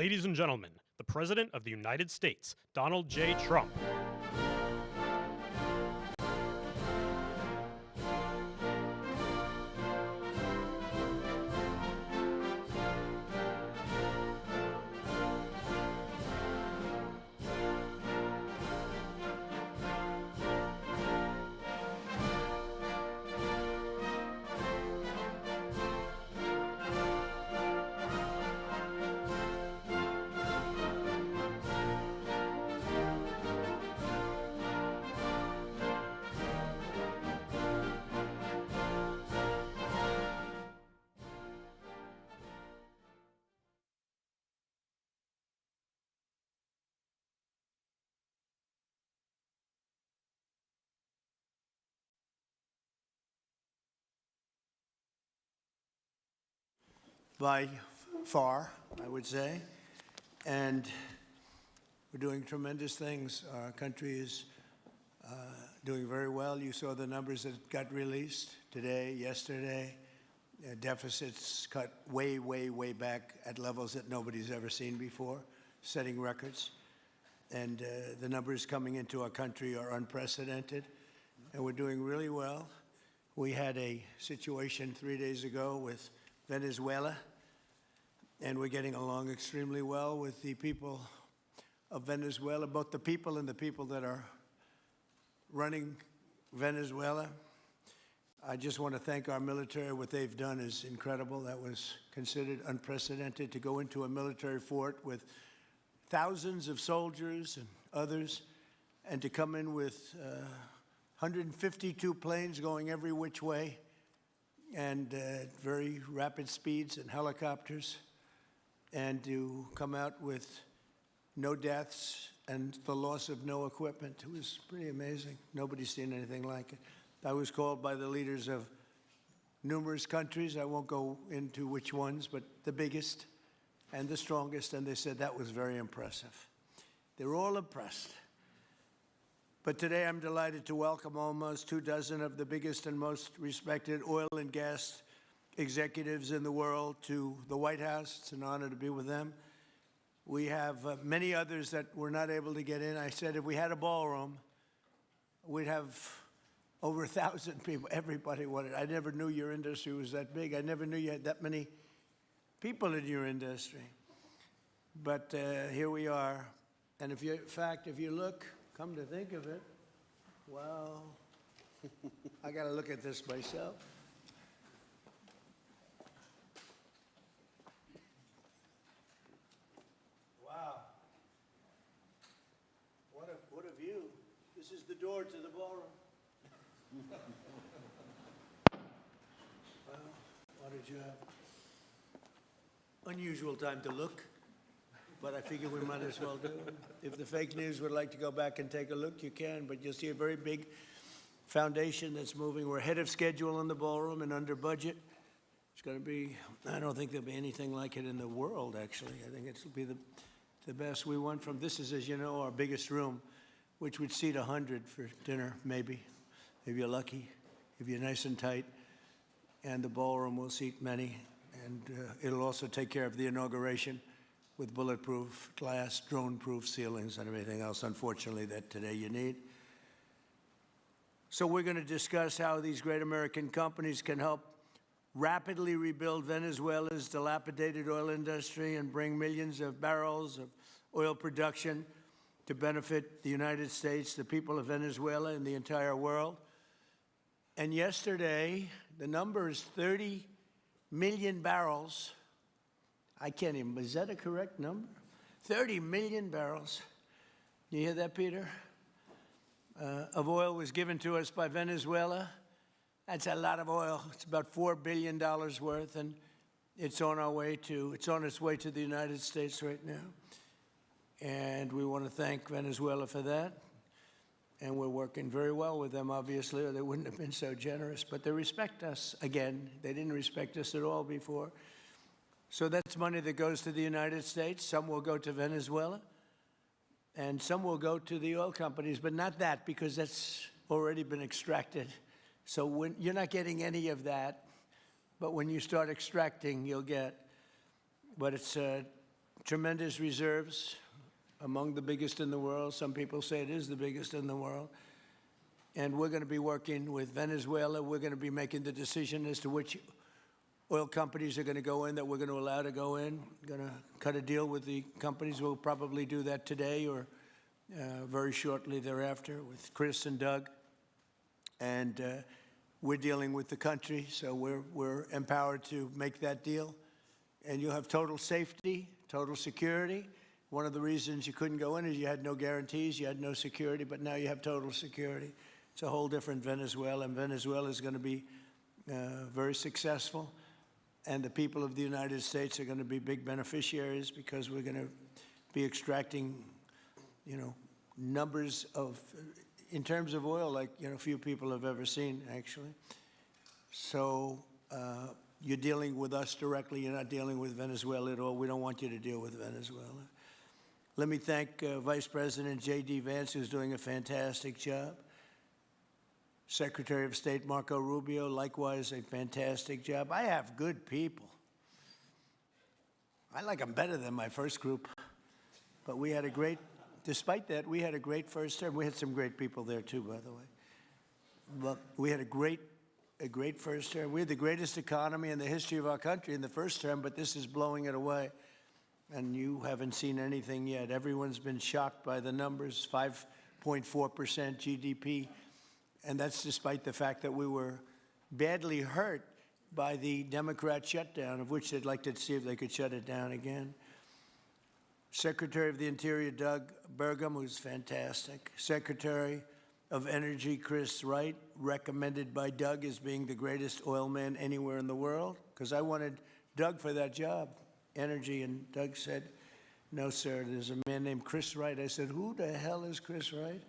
Ladies and gentlemen, the President of the United States, Donald J. Trump. By far, I would say, and we're doing tremendous things. Our country is doing very well. You saw the numbers that got released today, yesterday. Deficits cut way, way, way back at levels that nobody's ever seen before, setting records. And the numbers coming into our country are unprecedented, and we're doing really well. We had a situation 3 days ago with Venezuela, and we're getting along extremely well with the people of Venezuela, both the people and the people that are running Venezuela. I just want to thank our military. What they've done is incredible. That was considered unprecedented, to go into a military fort with thousands of soldiers and others, and to come in with 152 planes going every which way, and very rapid speeds, and helicopters, and to come out with no deaths and the loss of no equipment. It was pretty amazing. Nobody's seen anything like it. I was called by the leaders of numerous countries. I won't go into which ones, but the biggest and the strongest, and they said that was very impressive. They're all impressed. But today I'm delighted to welcome almost 24 of the biggest and most respected oil and gas executives in the world to the White House. It's an honor to be with them. We have many others that were not able to get in. I said if we had a ballroom, we'd have over 1,000 people. Everybody wanted. I never knew your industry was that big. I never knew you had that many people in your industry. But here we are. And in fact, if you look, come to think of it, well, I got to look at this myself. Wow. What a view. This is the door to the ballroom. Well, what did you have? Unusual time to look, but I figure we might as well do it. If the fake news would like to go back and take a look, you can, but you'll see a very big foundation that's moving. We're ahead of schedule in the ballroom and under budget. It's going to be, I don't think there'll be anything like it in the world, actually. I think it'll be the best. We went from, this is, as you know, our biggest room, which would seat 100 for dinner, maybe, if you're lucky, if you're nice and tight. And the ballroom will seat many, and it'll also take care of the inauguration with bulletproof glass, drone-proof ceilings, and everything else, unfortunately, that today you need. So we're going to discuss how these great American companies can help rapidly rebuild Venezuela's dilapidated oil industry and bring millions of barrels of oil production to benefit the United States, the people of Venezuela, and the entire world. And yesterday, the number is 30 million barrels. I can't even, is that a correct number? 30 million barrels. You hear that, Peter? Of oil was given to us by Venezuela. That's a lot of oil. It's about $4 billion worth, and it's on its way to the United States right now. And we want to thank Venezuela for that. And we're working very well with them, obviously, or they wouldn't have been so generous. But they respect us again. They didn't respect us at all before. So that's money that goes to the United States. Some will go to Venezuela, and some will go to the oil companies, but not that, because that's already been extracted. So you're not getting any of that, but when you start extracting, you'll get. But it's tremendous reserves, among the biggest in the world. Some people say it is the biggest in the world. And we're going to be working with Venezuela. We're going to be making the decision as to which oil companies are going to go in, that we're going to allow to go in. Going to cut a deal with the companies. We'll probably do that today or very shortly thereafter with Chris and Doug. And we're dealing with the country, so we're empowered to make that deal. And you'll have total safety, total security. One of the reasons you couldn't go in is you had no guarantees, you had no security, but now you have total security. It's a whole different Venezuela, and Venezuela is going to be very successful. And the people of the United States are going to be big beneficiaries because we're going to be extracting, numbers of, in terms of oil, like, few people have ever seen, actually. So you're dealing with us directly. You're not dealing with Venezuela at all. We don't want you to deal with Venezuela. Let me thank Vice President J.D. Vance, who's doing a fantastic job. Secretary of State Marco Rubio, likewise, a fantastic job. I have good people. I like them better than my first group. But we had a great, despite that, we had a great first term. We had some great people there, too, by the way. But we had a great first term. We had the greatest economy in the history of our country in the first term, but this is blowing it away. And you haven't seen anything yet. Everyone's been shocked by the numbers, 5.4% GDP. And that's despite the fact that we were badly hurt by the Democrat shutdown, of which they'd like to see if they could shut it down again. Secretary of the Interior, Doug Burgum, who's fantastic. Secretary of Energy, Chris Wright, recommended by Doug as being the greatest oil man anywhere in the world, because I wanted Doug for that job, energy, and Doug said, no, sir, there's a man named Chris Wright. I said, who the hell is Chris Wright?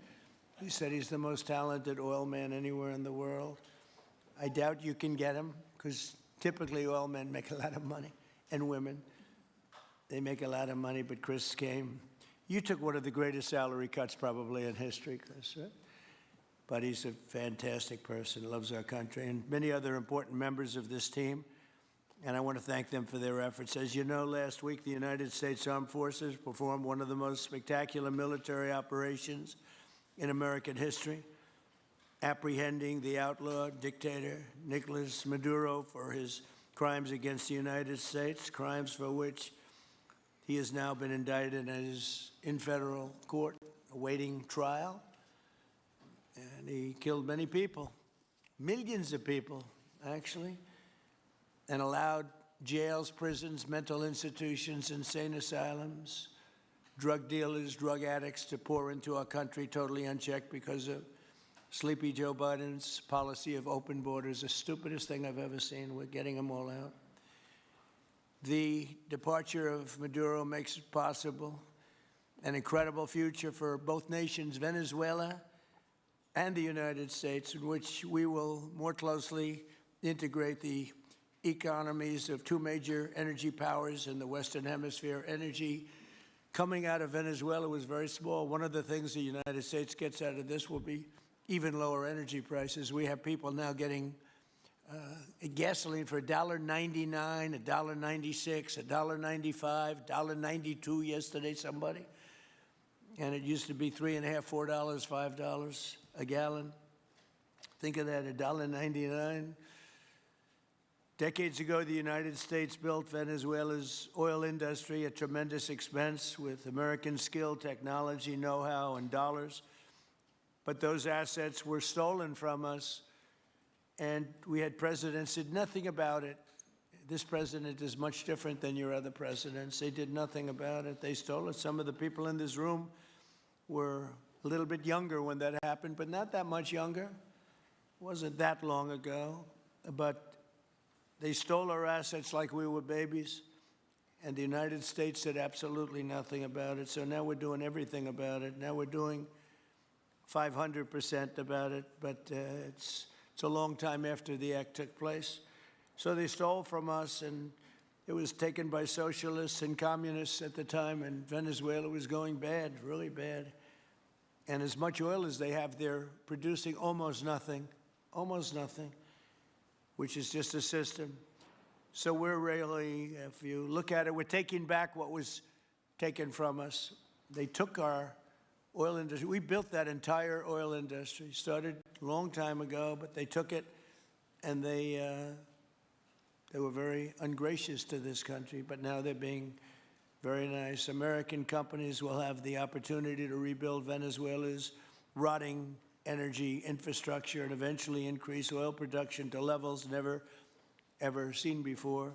He said he's the most talented oil man anywhere in the world. I doubt you can get him, because typically oil men make a lot of money, and women. They make a lot of money, but Chris came. You took one of the greatest salary cuts probably in history, Chris, right? But he's a fantastic person, loves our country, and many other important members of this team. And I want to thank them for their efforts. As you know, last week, the United States Armed Forces performed one of the most spectacular military operations in American history, apprehending the outlaw dictator Nicolas Maduro for his crimes against the United States, crimes for which he has now been indicted and is in federal court awaiting trial. And he killed many people, millions of people, actually, and allowed jails, prisons, mental institutions, insane asylums, drug dealers, drug addicts to pour into our country totally unchecked because of Sleepy Joe Biden's policy of open borders, the stupidest thing I've ever seen. We're getting them all out. The departure of Maduro makes it possible an incredible future for both nations, Venezuela and the United States, in which we will more closely integrate the economies of two major energy powers in the Western Hemisphere. Energy coming out of Venezuela was very small. One of the things the United States gets out of this will be even lower energy prices. We have people now getting gasoline for $1.99, $1.96, $1.95, $1.92 yesterday, somebody. And it used to be $3.50, $4, $5 a gallon. Think of that, $1.99. Decades ago, the United States built Venezuela's oil industry at tremendous expense with American skill, technology, know-how, and dollars. But those assets were stolen from us, and we had presidents who did nothing about it. This president is much different than your other presidents. They did nothing about it. They stole it. Some of the people in this room were a little bit younger when that happened, but not that much younger. It wasn't that long ago. But they stole our assets like we were babies, and the United States did absolutely nothing about it. So now we're doing everything about it. Now we're doing 500% about it, but it's a long time after the act took place. So they stole from us, and it was taken by socialists and communists at the time, and Venezuela was going bad, really bad. And as much oil as they have, they're producing almost nothing, which is just a system. So we're really, if you look at it, we're taking back what was taken from us. They took our oil industry. We built that entire oil industry. Started a long time ago, but they took it, and they were very ungracious to this country, but now they're being very nice. American companies will have the opportunity to rebuild Venezuela's rotting energy infrastructure and eventually increase oil production to levels never, ever seen before.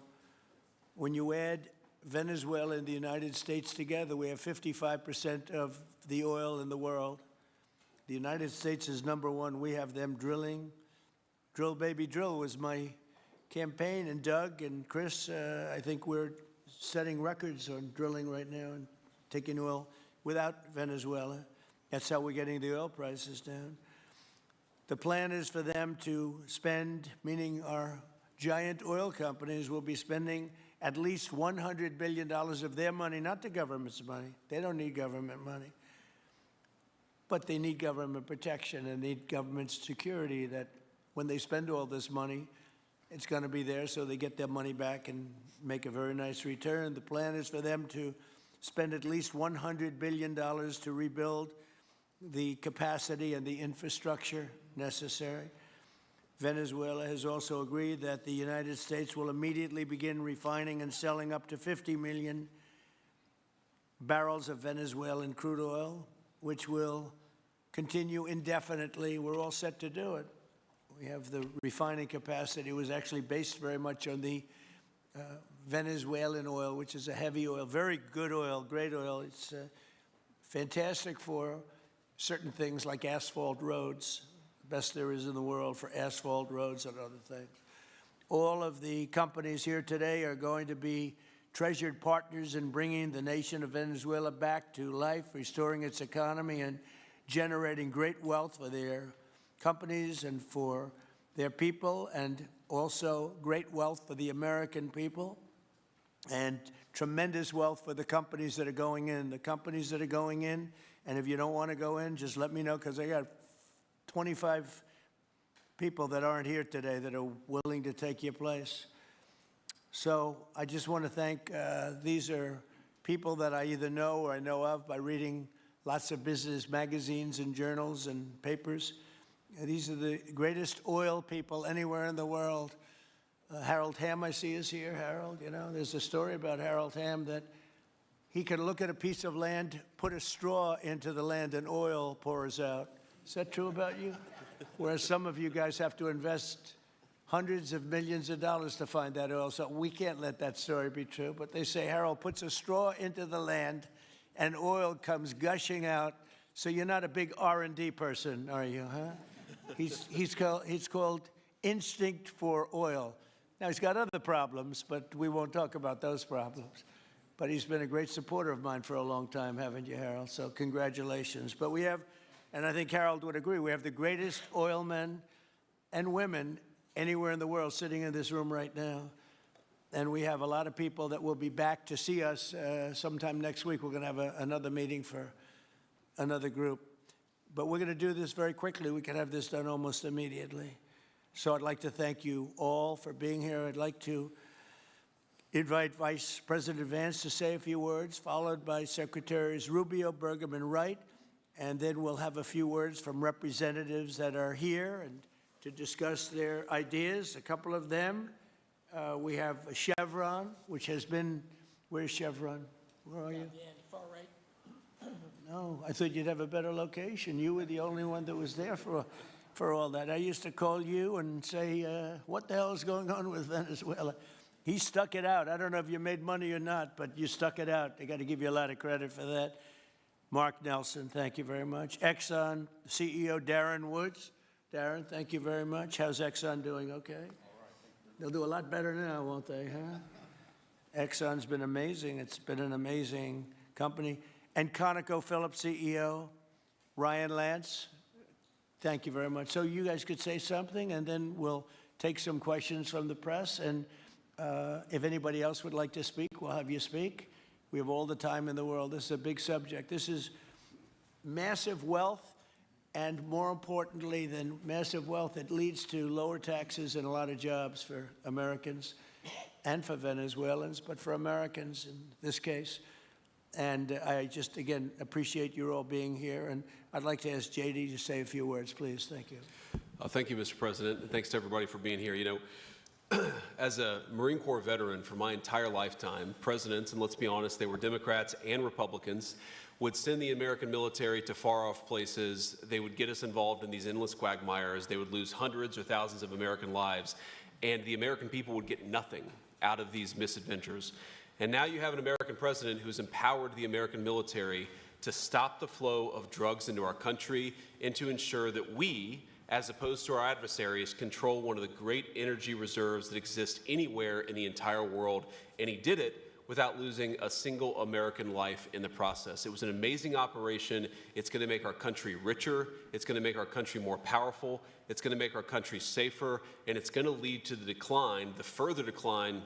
When you add Venezuela and the United States together, we have 55% of the oil in the world. The United States is number one. We have them drilling. Drill, baby, drill was my campaign. And Doug and Chris, I think we're setting records on drilling right now and taking oil without Venezuela. That's how we're getting the oil prices down. The plan is for them to spend, meaning our giant oil companies will be spending at least $100 billion of their money, not the government's money. They don't need government money. But they need government protection and need government security that when they spend all this money, it's going to be there so they get their money back and make a very nice return. The plan is for them to spend at least $100 billion to rebuild the capacity and the infrastructure necessary. Venezuela has also agreed that the United States will immediately begin refining and selling up to 50 million barrels of Venezuelan crude oil, which will continue indefinitely. We're all set to do it. We have the refining capacity. It was actually based very much on the Venezuelan oil, which is a heavy oil, very good oil, great oil. It's fantastic for certain things like asphalt roads, the best there is in the world for asphalt roads and other things. All of the companies here today are going to be treasured partners in bringing the nation of Venezuela back to life, restoring its economy, and generating great wealth for their companies and for their people, and also great wealth for the American people, and tremendous wealth for the companies that are going in. The companies that are going in, and if you don't want to go in, just let me know, because I got 25 people that aren't here today that are willing to take your place. So I just want to thank, these are people that I either know or I know of by reading lots of business magazines and journals and papers. These are the greatest oil people anywhere in the world. Harold Hamm, I see, is here. Harold, you know, there's a story about Harold Hamm that he could look at a piece of land, put a straw into the land, and oil pours out. Is that true about you? Whereas some of you guys have to invest hundreds of millions of dollars to find that oil, so we can't let that story be true. But they say Harold puts a straw into the land, and oil comes gushing out. So you're not a big R&D person, are you, huh? He's called instinct for oil. Now, he's got other problems, but we won't talk about those problems. But he's been a great supporter of mine for a long time, haven't you, Harold? So congratulations. But we have, and I think Harold would agree, we have the greatest oil men and women anywhere in the world sitting in this room right now. And we have a lot of people that will be back to see us sometime next week. We're going to have another meeting for another group. But we're going to do this very quickly. We can have this done almost immediately. So I'd like to thank you all for being here. I'd like to invite Vice President Vance to say a few words, followed by Secretaries Rubio, Burgum, and Wright. And then we'll have a few words from representatives that are here and to discuss their ideas, a couple of them. We have Chevron, which has been, where's Chevron? Where are you? Far right. No, I thought you'd have a better location. You were the only one that was there for all that. I used to call you and say, what the hell is going on with Venezuela? He stuck it out. I don't know if you made money or not, but you stuck it out. I got to give you a lot of credit for that. Mark Nelson, thank you very much. Exxon CEO Darren Woods. Darren, thank you very much. How's Exxon doing? Okay? All right. They'll do a lot better now, won't they, huh? Exxon's been amazing. It's been an amazing company. And ConocoPhillips CEO Ryan Lance, thank you very much. So you guys could say something, and then we'll take some questions from the press. And if anybody else would like to speak, we'll have you speak. We have all the time in the world. This is a big subject. This is massive wealth, and more importantly than massive wealth, it leads to lower taxes and a lot of jobs for Americans and for Venezuelans, but for Americans in this case. And I just, again, appreciate you all being here. And I'd like to ask JD to say a few words, please. Thank you. Thank you, Mr. President, and thanks to everybody for being here. You know, as a Marine Corps veteran for my entire lifetime, presidents, and let's be honest, they were Democrats and Republicans, would send the American military to far-off places. They would get us involved in these endless quagmires. They would lose hundreds or thousands of American lives, and the American people would get nothing out of these misadventures. And now you have an American president who's empowered the American military to stop the flow of drugs into our country and to ensure that we, as opposed to our adversaries, control one of the great energy reserves that exist anywhere in the entire world. And he did it without losing a single American life in the process. It was an amazing operation. It's going to make our country richer. It's going to make our country more powerful. It's going to make our country safer. And it's going to lead to the decline, the further decline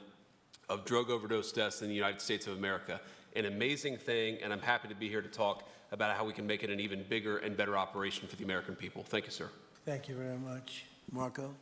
of drug overdose deaths in the United States of America. An amazing thing, and I'm happy to be here to talk about how we can make it an even bigger and better operation for the American people. Thank you, sir. Thank you very much. Marco?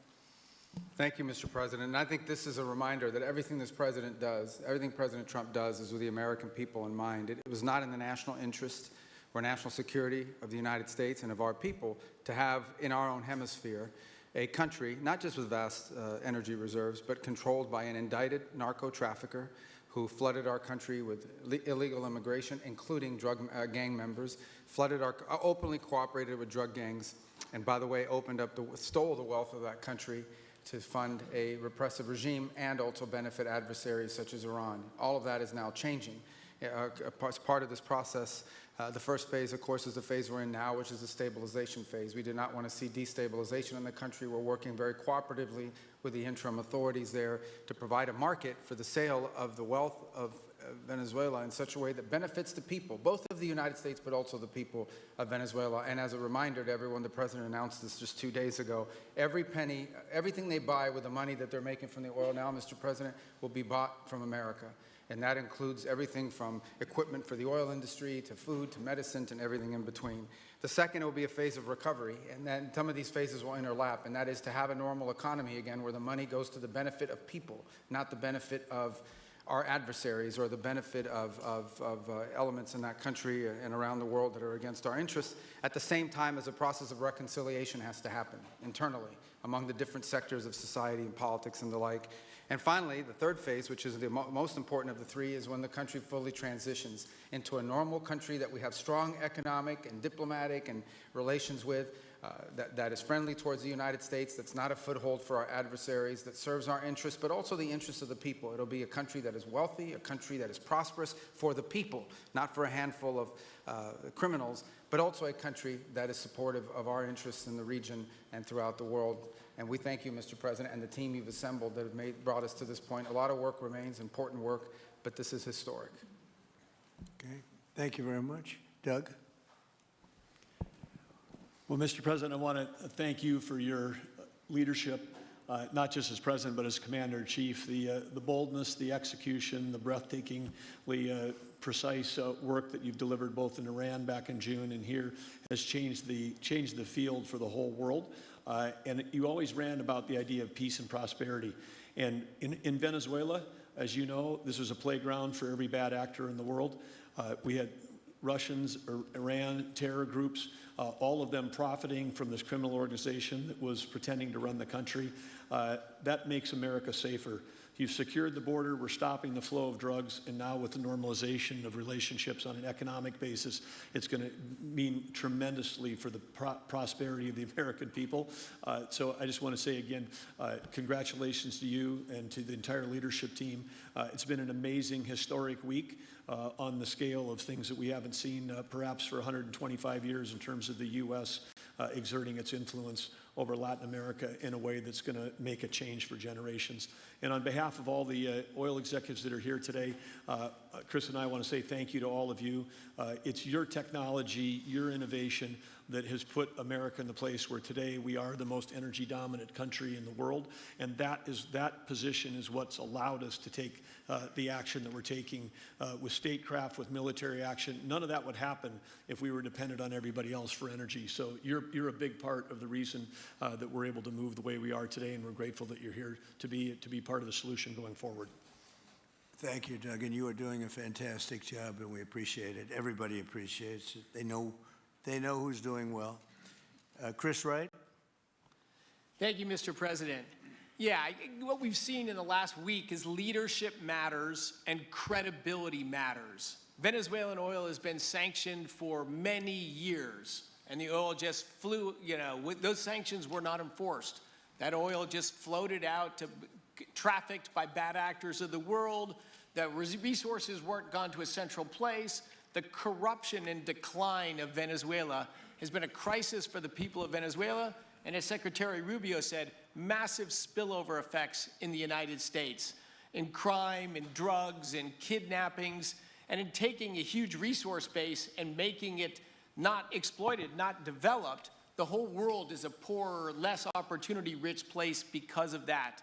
Thank you, Mr. President. And I think this is a reminder that everything this president does, everything President Trump does, is with the American people in mind. It was not in the national interest or national security of the United States and of our people to have in our own hemisphere a country, not just with vast energy reserves, but controlled by an indicted narco-trafficker who flooded our country with illegal immigration, including drug gang members, openly cooperated with drug gangs, and by the way, stole the wealth of that country to fund a repressive regime and also benefit adversaries such as Iran. All of that is now changing. As part of this process, the first phase, of course, is the phase we're in now, which is the stabilization phase. We did not want to see destabilization in the country. We're working very cooperatively with the interim authorities there to provide a market for the sale of the wealth of Venezuela in such a way that benefits the people, both of the United States, but also the people of Venezuela. And as a reminder to everyone, the president announced this just 2 days ago, every penny, everything they buy with the money that they're making from the oil now, Mr. President, will be bought from America. And that includes everything from equipment for the oil industry to food to medicine and everything in between. The second will be a phase of recovery, and then some of these phases will interlap, and that is to have a normal economy again where the money goes to the benefit of people, not the benefit of our adversaries or the benefit of elements in that country and around the world that are against our interests, at the same time as a process of reconciliation has to happen internally among the different sectors of society and politics and the like. And finally, the third phase, which is the most important of the three, is when the country fully transitions into a normal country that we have strong economic and diplomatic and relations with, that is friendly towards the United States, that's not a foothold for our adversaries, that serves our interests, but also the interests of the people. It'll be a country that is wealthy, a country that is prosperous for the people, not for a handful of criminals, but also a country that is supportive of our interests in the region and throughout the world. And we thank you, Mr. President, and the team you've assembled that have brought us to this point. A lot of work remains, important work, but this is historic. Okay. Thank you very much. Doug? Well, Mr. President, I want to thank you for your leadership, not just as president, but as commander-in-chief. The boldness, the execution, the breathtakingly precise work that you've delivered both in Iran back in June and here has changed the field for the whole world. And you always ran about the idea of peace and prosperity. And in Venezuela, as you know, this was a playground for every bad actor in the world. We had Russians, Iran, terror groups, all of them profiting from this criminal organization that was pretending to run the country. That makes America safer. You've secured the border, we're stopping the flow of drugs, and now with the normalization of relationships on an economic basis, it's going to mean tremendously for the prosperity of the American people. So I just want to say again, congratulations to you and to the entire leadership team. It's been an amazing, historic week on the scale of things that we haven't seen perhaps for 125 years in terms of the U.S. Exerting its influence over Latin America in a way that's going to make a change for generations. And on behalf of all the oil executives that are here today, Chris and I want to say thank you to all of you. It's your technology, your innovation that has put America in the place where today we are the most energy dominant country in the world. And that position is what's allowed us to take the action that we're taking with statecraft, with military action. None of that would happen if we were dependent on everybody else for energy. So you're a big part of the reason that we're able to move the way we are today, and we're grateful that you're here to be part of the solution going forward. Thank you, Doug, and you are doing a fantastic job, and we appreciate it. Everybody appreciates it. They know who's doing well. Chris Wright? Thank you, Mr. President. Yeah, what we've seen in the last week is leadership matters and credibility matters. Venezuelan oil has been sanctioned for many years, and the oil just flew, those sanctions were not enforced. That oil just floated out to trafficked by bad actors of the world. The resources weren't gone to a central place. The corruption and decline of Venezuela has been a crisis for the people of Venezuela, and as Secretary Rubio said, massive spillover effects in the United States, in crime, in drugs, in kidnappings, and in taking a huge resource base and making it not exploited, not developed. The whole world is a poorer, less opportunity-rich place because of that.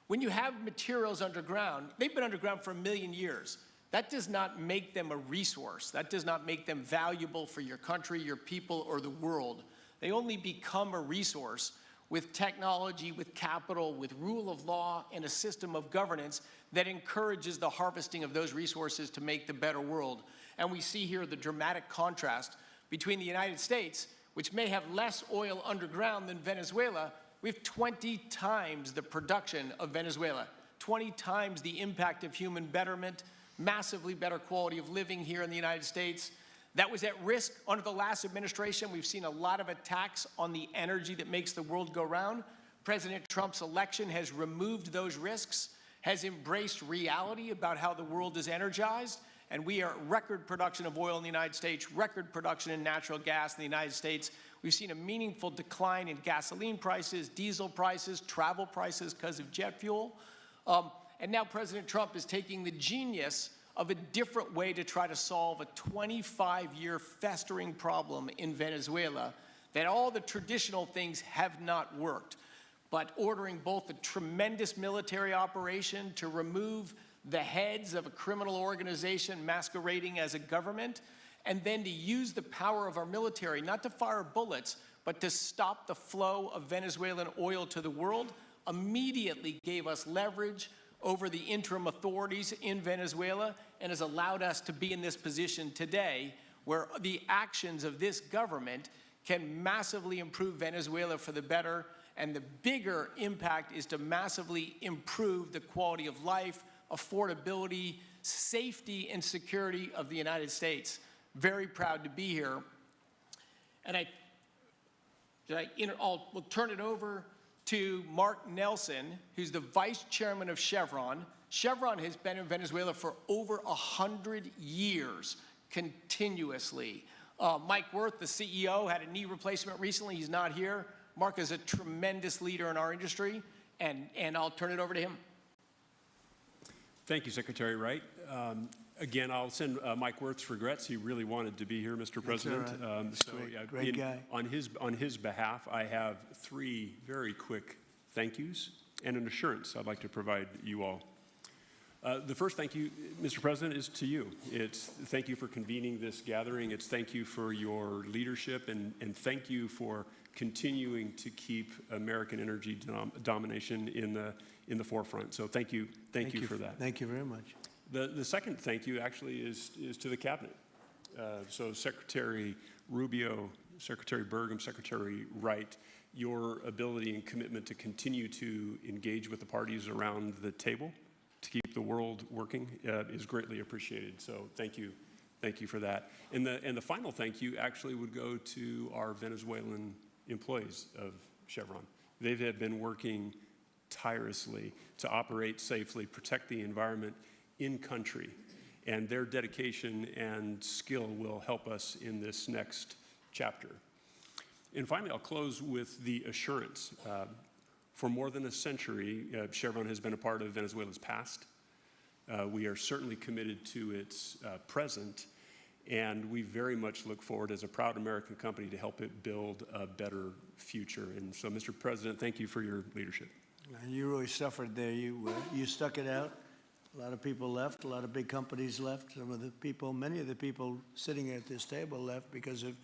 When you have materials underground, they've been underground for 1 million years. That does not make them a resource. That does not make them valuable for your country, your people, or the world. They only become a resource with technology, with capital, with rule of law, and a system of governance that encourages the harvesting of those resources to make the better world. And we see here the dramatic contrast between the United States, which may have less oil underground than Venezuela. We have 20 times the production of Venezuela, 20 times the impact of human betterment, massively better quality of living here in the United States. That was at risk under the last administration. We've seen a lot of attacks on the energy that makes the world go round. President Trump's election has removed those risks, has embraced reality about how the world is energized, and we are at record production of oil in the United States, record production in natural gas in the United States. We've seen a meaningful decline in gasoline prices, diesel prices, travel prices because of jet fuel. And now President Trump is taking the genius of a different way to try to solve a 25-year festering problem in Venezuela, that all the traditional things have not worked. But ordering both a tremendous military operation to remove the heads of a criminal organization masquerading as a government, and then to use the power of our military, not to fire bullets, but to stop the flow of Venezuelan oil to the world, immediately gave us leverage over the interim authorities in Venezuela and has allowed us to be in this position today where the actions of this government can massively improve Venezuela for the better, and the bigger impact is to massively improve the quality of life, affordability, safety, and security of the United States. Very proud to be here. And we'll turn it over to Mark Nelson, who's the vice chairman of Chevron. Chevron has been in Venezuela for over 100 years, continuously. Mike Wirth, the CEO, had a knee replacement recently. He's not here. Mark is a tremendous leader in our industry, and I'll turn it over to him. Thank you, Secretary Wright. Again, I'll send Mike Wirth's regrets. He really wanted to be here, Mr. President. all right. Great guy. On his behalf, I have 3 very quick thank yous and an assurance I'd like to provide you all. The first thank you, Mr. President, is to you. It's thank you for convening this gathering. It's thank you for your leadership, and thank you for continuing to keep American energy domination in the forefront. So thank you for that. Thank you very much. The second thank you actually is to the cabinet. So Secretary Rubio, Secretary Burgum, Secretary Wright, your ability and commitment to continue to engage with the parties around the table to keep the world working is greatly appreciated. So thank you for that. And the final thank you actually would go to our Venezuelan employees of Chevron. They have been working tirelessly to operate safely, protect the environment in country, and their dedication and skill will help us in this next chapter. And finally, I'll close with the assurance. For more than a century, Chevron has been a part of Venezuela's past. We are certainly committed to its present, and we very much look forward as a proud American company to help it build a better future. And so, Mr. President, thank you for your leadership. And you really suffered there. You stuck it out. A lot of people left. A lot of big companies left. Many of the people sitting at this table left because of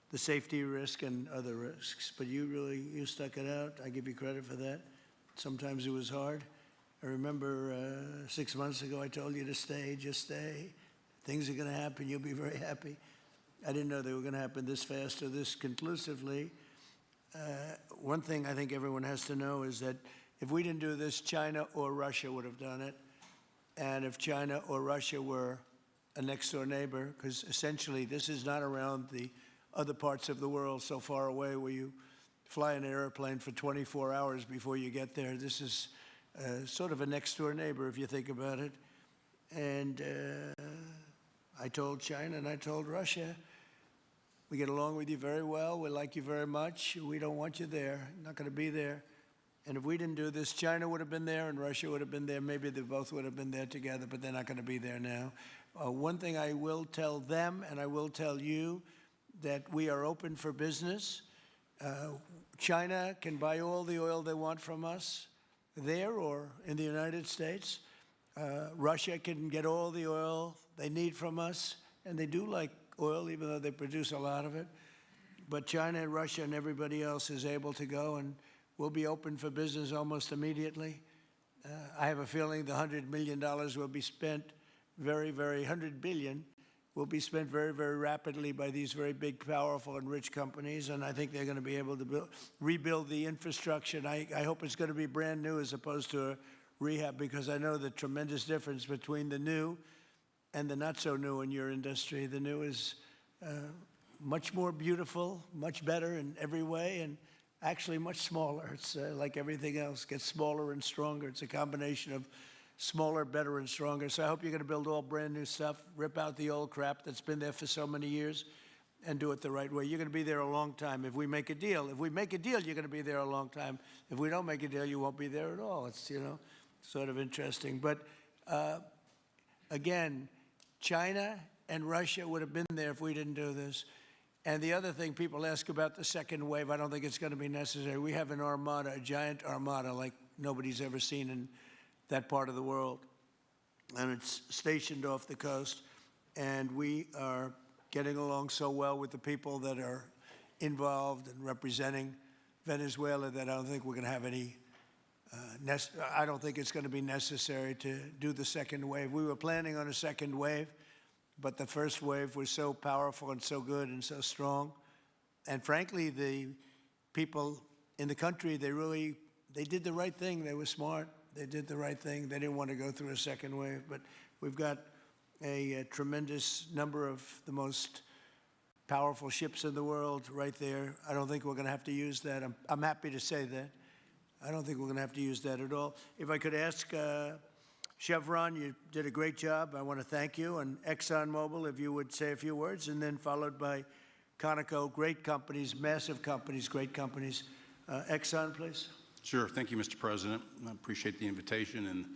the safety risk and other risks. But you stuck it out. I give you credit for that. Sometimes it was hard. I remember 6 months ago I told you to stay, just stay. Things are going to happen. You'll be very happy. I didn't know they were going to happen this fast or this conclusively. One thing I think everyone has to know is that if we didn't do this, China or Russia would have done it. And if China or Russia were a next-door neighbor, because essentially this is not around the other parts of the world so far away where you fly in an airplane for 24 hours before you get there. This is sort of a next-door neighbor, if you think about it. And I told China and I told Russia, we get along with you very well. We like you very much. We don't want you there. Not going to be there. And if we didn't do this, China would have been there and Russia would have been there. Maybe they both would have been there together, but they're not going to be there now. One thing I will tell them, and I will tell you, that we are open for business. China can buy all the oil they want from us there or in the United States. Russia can get all the oil they need from us, and they do like oil, even though they produce a lot of it. But China and Russia and everybody else is able to go, and we'll be open for business almost immediately. I have a feeling the $100 million will be spent $100 billion will be spent very, very rapidly by these very big, powerful, and rich companies, and I think they're going to be able to rebuild the infrastructure, and I hope it's going to be brand new as opposed to a rehab, because I know the tremendous difference between the new and the not so new in your industry. The new is much more beautiful, much better in every way, and actually much smaller. It's like everything else, gets smaller and stronger. It's a combination of smaller, better, and stronger. So I hope you're going to build all brand new stuff, rip out the old crap that's been there for so many years, and do it the right way. You're going to be there a long time if we make a deal. If we make a deal, you're going to be there a long time. If we don't make a deal, you won't be there at all. It's, you know, sort of interesting. But again, China and Russia would have been there if we didn't do this. And the other thing people ask about the second wave, I don't think it's going to be necessary. We have an armada, a giant armada like nobody's ever seen in that part of the world. And it's stationed off the coast. And we are getting along so well with the people that are involved and representing Venezuela that I don't think we're going to have any, I don't think it's going to be necessary to do the second wave. We were planning on a second wave, but the first wave was so powerful and so good and so strong. And frankly, the people in the country, they did the right thing. They were smart. They did the right thing. They didn't want to go through a second wave. But we've got a tremendous number of the most powerful ships in the world right there. I don't think we're going to have to use that. I'm happy to say that. I don't think we're going to have to use that at all. If I could ask Chevron, you did a great job. I want to thank you. And ExxonMobil, if you would say a few words, and then followed by Conoco, great companies, massive companies, great companies. Exxon, please. Sure. Thank you, Mr. President. I appreciate the invitation and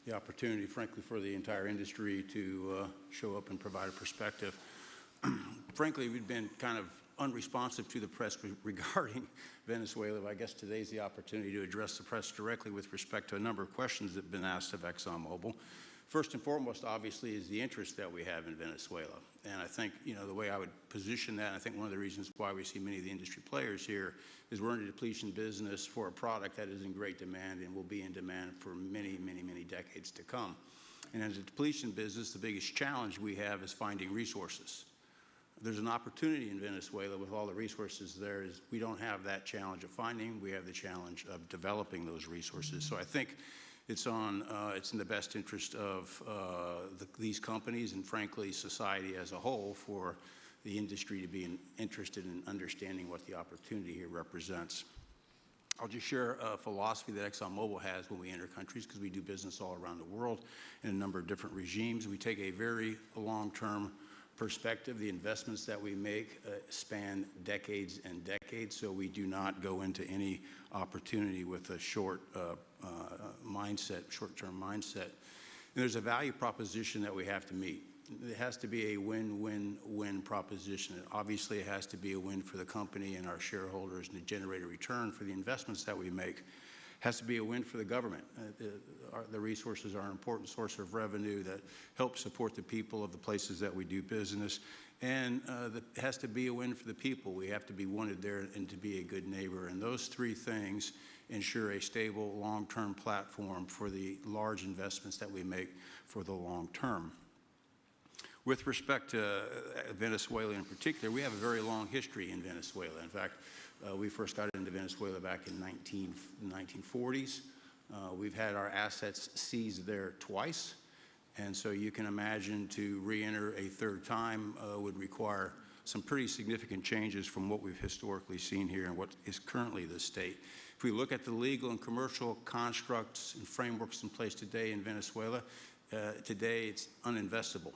the opportunity, frankly, for the entire industry to show up and provide a perspective. Frankly, we've been kind of unresponsive to the press regarding Venezuela. I guess today's the opportunity to address the press directly with respect to a number of questions that have been asked of ExxonMobil. First and foremost, obviously, is the interest that we have in Venezuela. And I think, you know, the way I would position that, I think one of the reasons why we see many of the industry players here is we're in a depletion business for a product that is in great demand and will be in demand for many, many, many decades to come. And as a depletion business, the biggest challenge we have is finding resources. There's an opportunity in Venezuela with all the resources there is we don't have that challenge of finding, we have the challenge of developing those resources. So I think it's in the best interest of these companies and frankly society as a whole for the industry to be interested in understanding what the opportunity here represents. I'll just share a philosophy that ExxonMobil has when we enter countries, because we do business all around the world in a number of different regimes. We take a very long-term perspective. The investments that we make span decades and decades, so we do not go into any opportunity with a short-term mindset. And there's a value proposition that we have to meet. It has to be a win-win-win proposition. Obviously, it has to be a win for the company and our shareholders and to generate a return for the investments that we make. It has to be a win for the government. The resources are an important source of revenue that help support the people of the places that we do business. And it has to be a win for the people. We have to be wanted there and to be a good neighbor. And those three things ensure a stable, long-term platform for the large investments that we make for the long term. With respect to Venezuela in particular, we have a very long history in Venezuela. In fact, we first got into Venezuela back in the 1940s. We've had our assets seized there twice, and so you can imagine to re-enter a third time would require some pretty significant changes from what we've historically seen here and what is currently the state. If we look at the legal and commercial constructs and frameworks in place today in Venezuela, today it's uninvestable.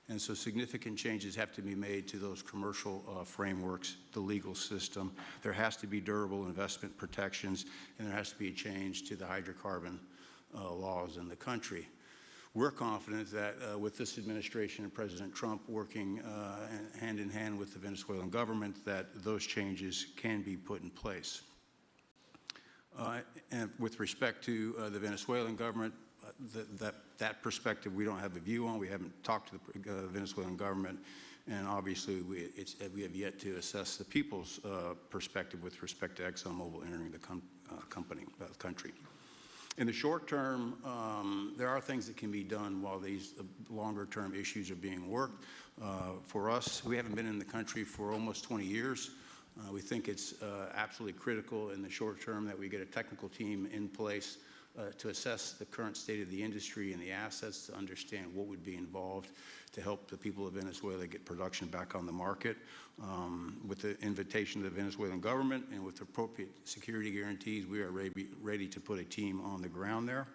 And so significant changes have to be made to those commercial frameworks, the legal system. There has to be durable investment protections, and there has to be a change to the hydrocarbon laws in the country. We're confident that with this administration and President Trump working hand in hand with the Venezuelan government, that those changes can be put in place. And with respect to the Venezuelan government, that perspective we don't have a view on. We haven't talked to the Venezuelan government, and obviously we have yet to assess the people's perspective with respect to ExxonMobil entering the country. In the short term, there are things that can be done while these longer-term issues are being worked. For us, we haven't been in the country for almost 20 years. We think it's absolutely critical in the short term that we get a technical team in place to assess the current state of the industry and the assets, to understand what would be involved to help the people of Venezuela get production back on the market. With the invitation of the Venezuelan government and with appropriate security guarantees, we are ready to put a team on the ground there.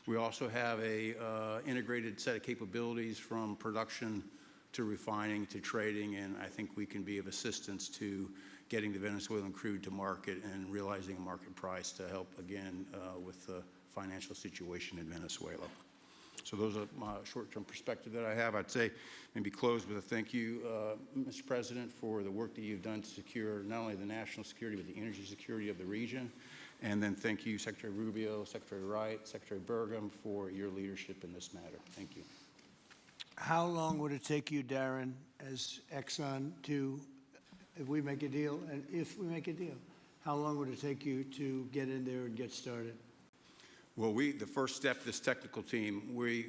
We also have a integrated set of capabilities from production to refining to trading, and I think we can be of assistance to getting the Venezuelan crude to market and realizing a market price to help, again, with the financial situation in Venezuela. So those are my short-term perspective that I have. I'd say maybe close with a thank you, Mr. President, for the work that you've done to secure not only the national security, but the energy security of the region. And then thank you, Secretary Rubio, Secretary Wright, Secretary Burgum, for your leadership in this matter. Thank you. How long would it take you, Darren, as Exxon to, if we make a deal, how long would it take you to get in there and get started? Well, the first step, this technical team,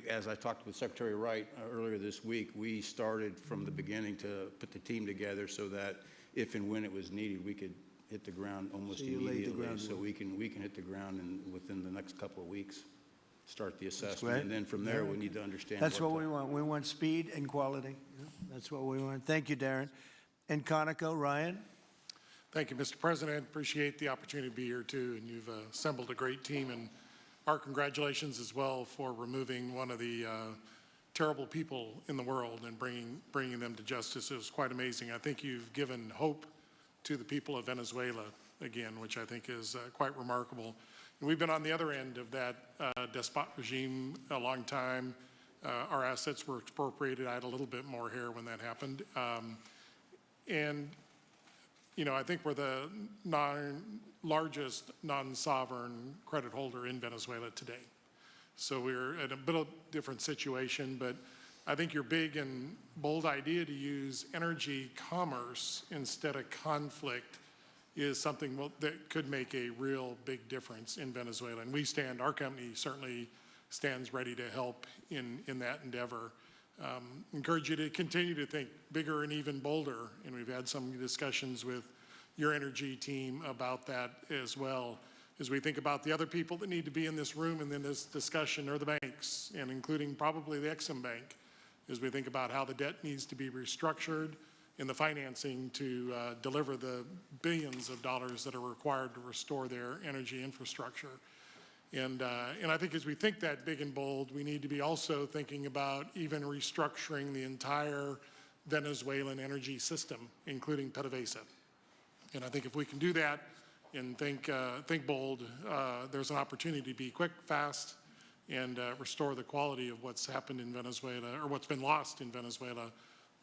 as I talked with Secretary Wright earlier this week, we started from the beginning to put the team together so that if and when it was needed, we could hit the ground almost immediately. So we can hit the ground within the next couple of weeks, start the assessment. And then from there, we need to understand. That's what we want. We want speed and quality. That's what we want. Thank you, Darren. And Conoco, Ryan? Thank you, Mr. President. Appreciate the opportunity to be here, too. And you've assembled a great team. And our congratulations as well for removing one of the terrible people in the world and bringing them to justice. It was quite amazing. I think you've given hope to the people of Venezuela again, which I think is quite remarkable. And we've been on the other end of that despot regime a long time. Our assets were expropriated. I had a little bit more hair when that happened. And, you know, I think we're the largest non-sovereign credit holder in Venezuela today. So we're in a bit of a different situation, but I think your big and bold idea to use energy commerce instead of conflict is something that could make a real big difference in Venezuela. And our company certainly stands ready to help in that endeavor. Encourage you to continue to think bigger and even bolder. And we've had some discussions with your energy team about that as well. As we think about the other people that need to be in this room and in this discussion are the banks, and including probably the Exim Bank, as we think about how the debt needs to be restructured and the financing to deliver the billions of dollars that are required to restore their energy infrastructure. And I think as we think that big and bold, we need to be also thinking about even restructuring the entire Venezuelan energy system, including PDVSA. And I think if we can do that and think bold, there's an opportunity to be quick, fast, and restore the quality of what's happened in Venezuela, or what's been lost in Venezuela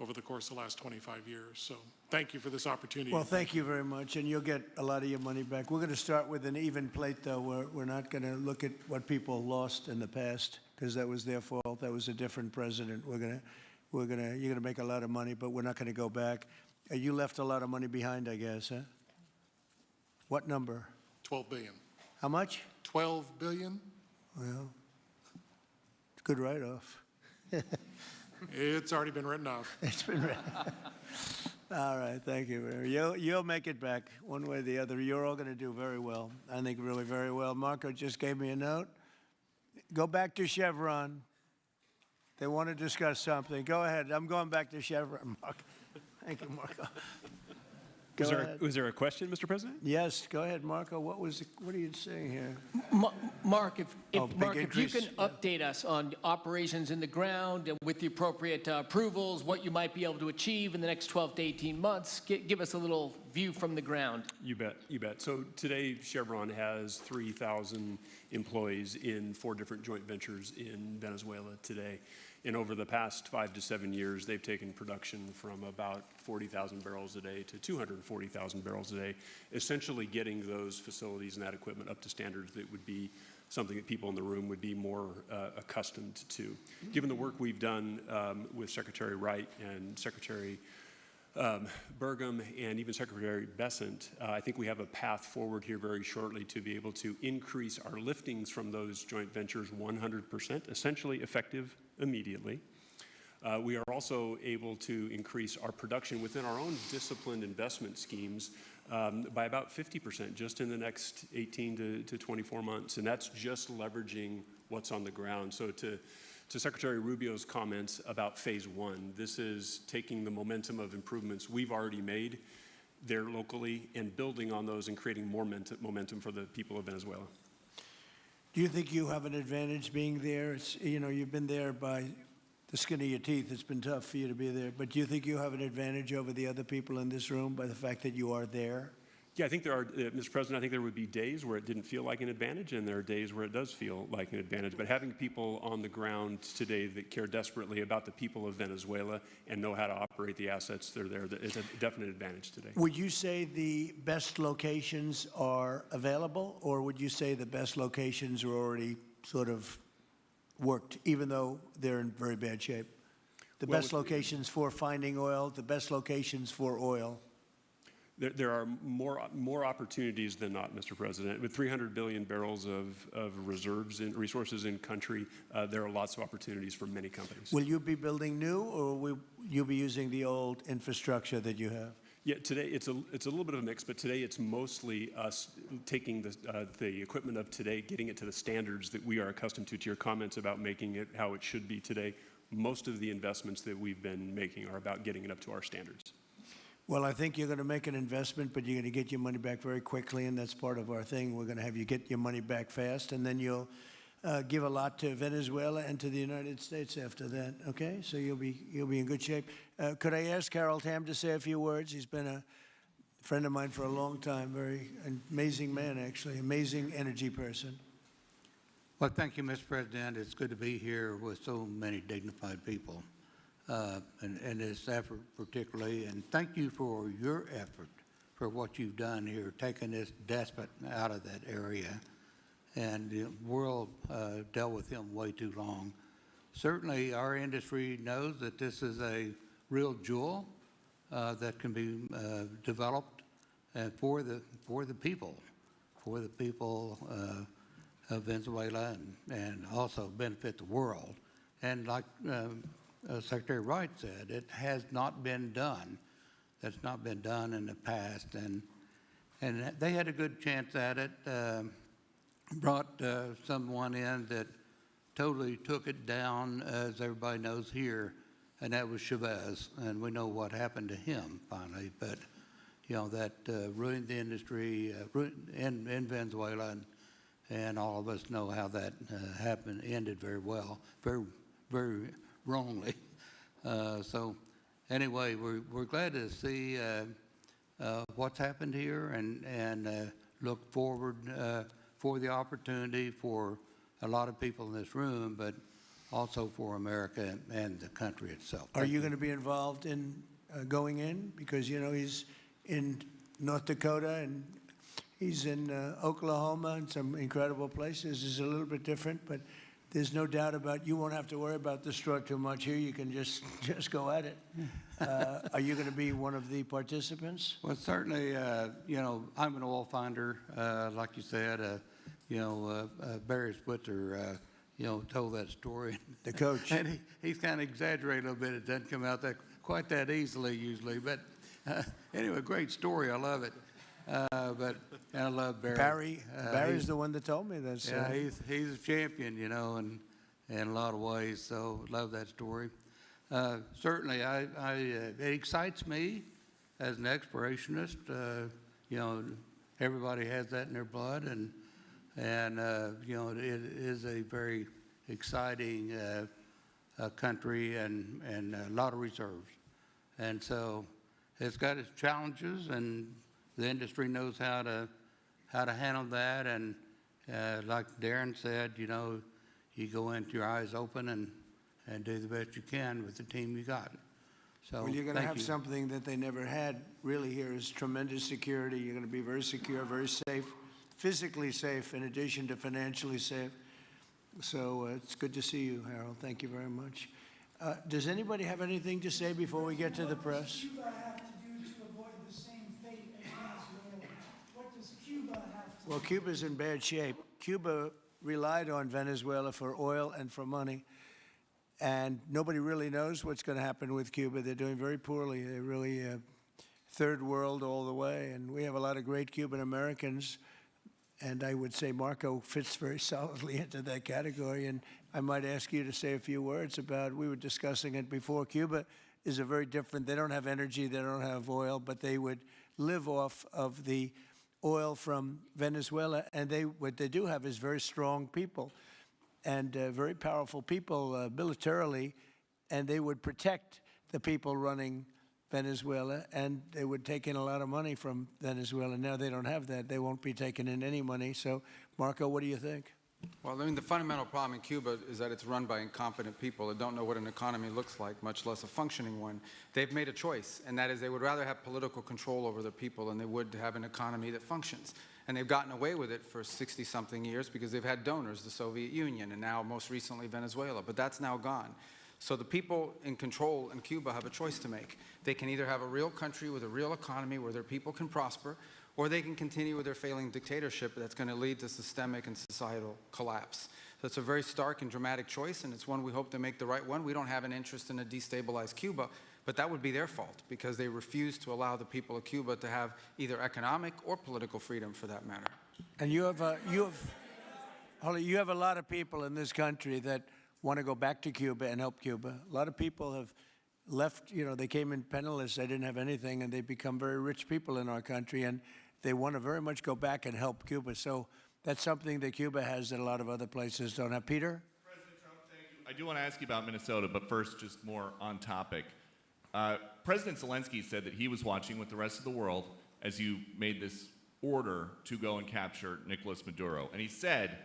over the course of the last 25 years. So thank you for this opportunity. Well, thank you very much, and you'll get a lot of your money back. We're going to start with an even plate, though. We're not going to look at what people lost in the past, because that was their fault. That was a different president. You're going to make a lot of money, but we're not going to go back. You left a lot of money behind, I guess, huh? What number? $12 billion. How much? 12 billion. Well, it's a good write-off. It's already been written off. It's been read. All right, thank you. Mayor. You'll make it back one way or the other. You're all going to do very well. I think really very well. Marco just gave me a note. Go back to Chevron. They want to discuss something. Go ahead. I'm going back to Chevron, Marco. Thank you, Marco. Go ahead. Was there a question, Mr. President? Yes, go ahead, Marco. What are you saying here? Mark, Oh, big Mark, if you increase, can yeah. update us on operations in the ground and with the appropriate approvals, what you might be able to achieve in the next 12 to 18 months, give us a little view from the ground. You bet, you bet. So today Chevron has 3,000 employees in 4 different joint ventures in Venezuela today. And over the past 5 to 7 years, they've taken production from about 40,000 barrels a day to 240,000 barrels a day, essentially getting those facilities and that equipment up to standards that would be something that people in the room would be more accustomed to. Given the work we've done with Secretary Wright and Secretary Burgum and even Secretary Bessent, I think we have a path forward here very shortly to be able to increase our liftings from those joint ventures 100%, essentially effective immediately. We are also able to increase our production within our own disciplined investment schemes by about 50% just in the next 18 to 24 months, and that's just leveraging what's on the ground. So to Secretary Rubio's comments about phase 1, this is taking the momentum of improvements we've already made there locally and building on those and creating more momentum for the people of Venezuela. Do you think you have an advantage being there? You've been there by the skin of your teeth. It's been tough for you to be there. But do you think you have an advantage over the other people in this room by the fact that you are there? Yeah, I think there are, Mr. President, I think there would be days where it didn't feel like an advantage, and there are days where it does feel like an advantage. But having people on the ground today that care desperately about the people of Venezuela and know how to operate the assets that are there is a definite advantage today. Would you say the best locations are available, or would you say the best locations are already sort of worked, even though they're in very bad shape? The Well, best locations for finding oil, the best locations for oil. There are more opportunities than not, Mr. President. With 300 billion barrels of reserves and resources in country, there are lots of opportunities for many companies. Will you be building new, or will you be using the old infrastructure that you have? Yeah, today it's a little bit of a mix, but today it's mostly us taking the equipment of today, getting it to the standards that we are accustomed to your comments about making it how it should be today. Most of the investments that we've been making are about getting it up to our standards. Well, I think you're going to make an investment, but you're going to get your money back very quickly, and that's part of our thing. We're going to have you get your money back fast, and then you'll give a lot to Venezuela and to the United States after that. Okay, so you'll be in good shape. Could I ask Carol Tam to say a few words? He's been a friend of mine for a long time. Very amazing man, actually, amazing energy person. Well, thank you, Mr. President. It's good to be here with so many dignified people. And this effort particularly, and thank you for your effort for what you've done here, taking this despot out of that area. And the world dealt with him way too long. Certainly, our industry knows that this is a real jewel that can be developed for the people of Venezuela, and also benefit the world. And like Secretary Wright said, it has not been done. That's not been done in the past, and they had a good chance at it. Brought someone in that totally took it down, as everybody knows here, and that was Chavez, and we know what happened to him finally. But that ruined the industry in Venezuela, and all of us know how that ended very well, very, very wrongly. So anyway, we're glad to see what's happened here, and look forward for the opportunity for a lot of people in this room, but also for America and the country itself. Are you going to be involved in going in? Because, he's in North Dakota, and he's in Oklahoma, and some incredible places. It's a little bit different, but there's no doubt about you won't have to worry about the straw too much here. You can just go at it. Are you going to be one of the participants? Well, certainly, I'm an oil finder, like you said, Barry Switzer, told that story. The coach. And he's kind of exaggerated a little bit. It doesn't come out quite that easily usually. But anyway, great story. I love it. But I love Barry. Barry's the one that told me this. Yeah, he's a champion, and in a lot of ways. So love that story. Certainly, it excites me as an explorationist. Everybody has that in their blood, and it is a very exciting country and a lot of reserves. And so it's got its challenges, and the industry knows how to handle that. And like Darren said, you go into your eyes open and do the best you can with the team you got. So Well, you're going to thank have you. something that they never had really here is tremendous security. You're going to be very secure, very safe, physically safe in addition to financially safe. So it's good to see you, Harold. Thank you very much. Does anybody have anything to say before we get to the press? Cuba have to do to avoid the same fate as Venezuela? What does Cuba have to Well, Cuba's in bad shape. Cuba relied on Venezuela for oil and for money. And nobody really knows what's going to happen with Cuba. They're doing very poorly. They're really third world all the way. And we have a lot of great Cuban Americans. And I would say Marco fits very solidly into that category. And I might ask you to say a few words about, we were discussing it before, Cuba is a very different, they don't have energy, they don't have oil, but they would live off of the oil from Venezuela. And what they do have is very strong people. And very powerful people militarily, and they would protect the people running Venezuela, and they would take in a lot of money from Venezuela. Now they don't have that. They won't be taking in any money. So, Marco, what do you think? Well, I mean, the fundamental problem in Cuba is that it's run by incompetent people that don't know what an economy looks like, much less a functioning one. They've made a choice, and that is they would rather have political control over their people than they would have an economy that functions. And they've gotten away with it for 60-something years because they've had donors, the Soviet Union, and now most recently Venezuela. But that's now gone. So the people in control in Cuba have a choice to make. They can either have a real country with a real economy where their people can prosper, or they can continue with their failing dictatorship that's going to lead to systemic and societal collapse. So it's a very stark and dramatic choice, and it's one we hope to make the right one. We don't have an interest in a destabilized Cuba, but that would be their fault because they refuse to allow the people of Cuba to have either economic or political freedom for that matter. And you have a lot of people in this country that want to go back to Cuba and help Cuba. A lot of people have left, they came in penniless, they didn't have anything, and they become very rich people in our country, and they want to very much go back and help Cuba. So that's something that Cuba has that a lot of other places don't have. Peter? President Trump, thank you. I do want to ask you about Minnesota, but first, just more on topic. President Zelensky said that he was watching with the rest of the world as you made this order to go and capture Nicolas Maduro. And he said,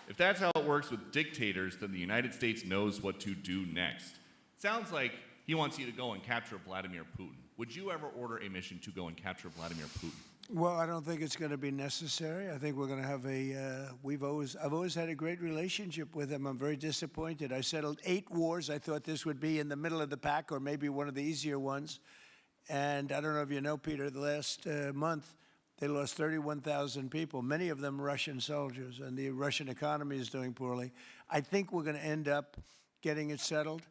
if that's how it works with dictators, then the United States knows what to do next. Sounds like he wants you to go and capture Vladimir Putin. Would you ever order a mission to go and capture Vladimir Putin? Well, I don't think it's going to be necessary. I think we're going to have I've always had a great relationship with him. I'm very disappointed. I settled 8 wars. I thought this would be in the middle of the pack or maybe one of the easier ones. And I don't know if you know, Peter, the last month, they lost 31,000 people, many of them Russian soldiers, and the Russian economy is doing poorly. I think we're going to end up getting it settled.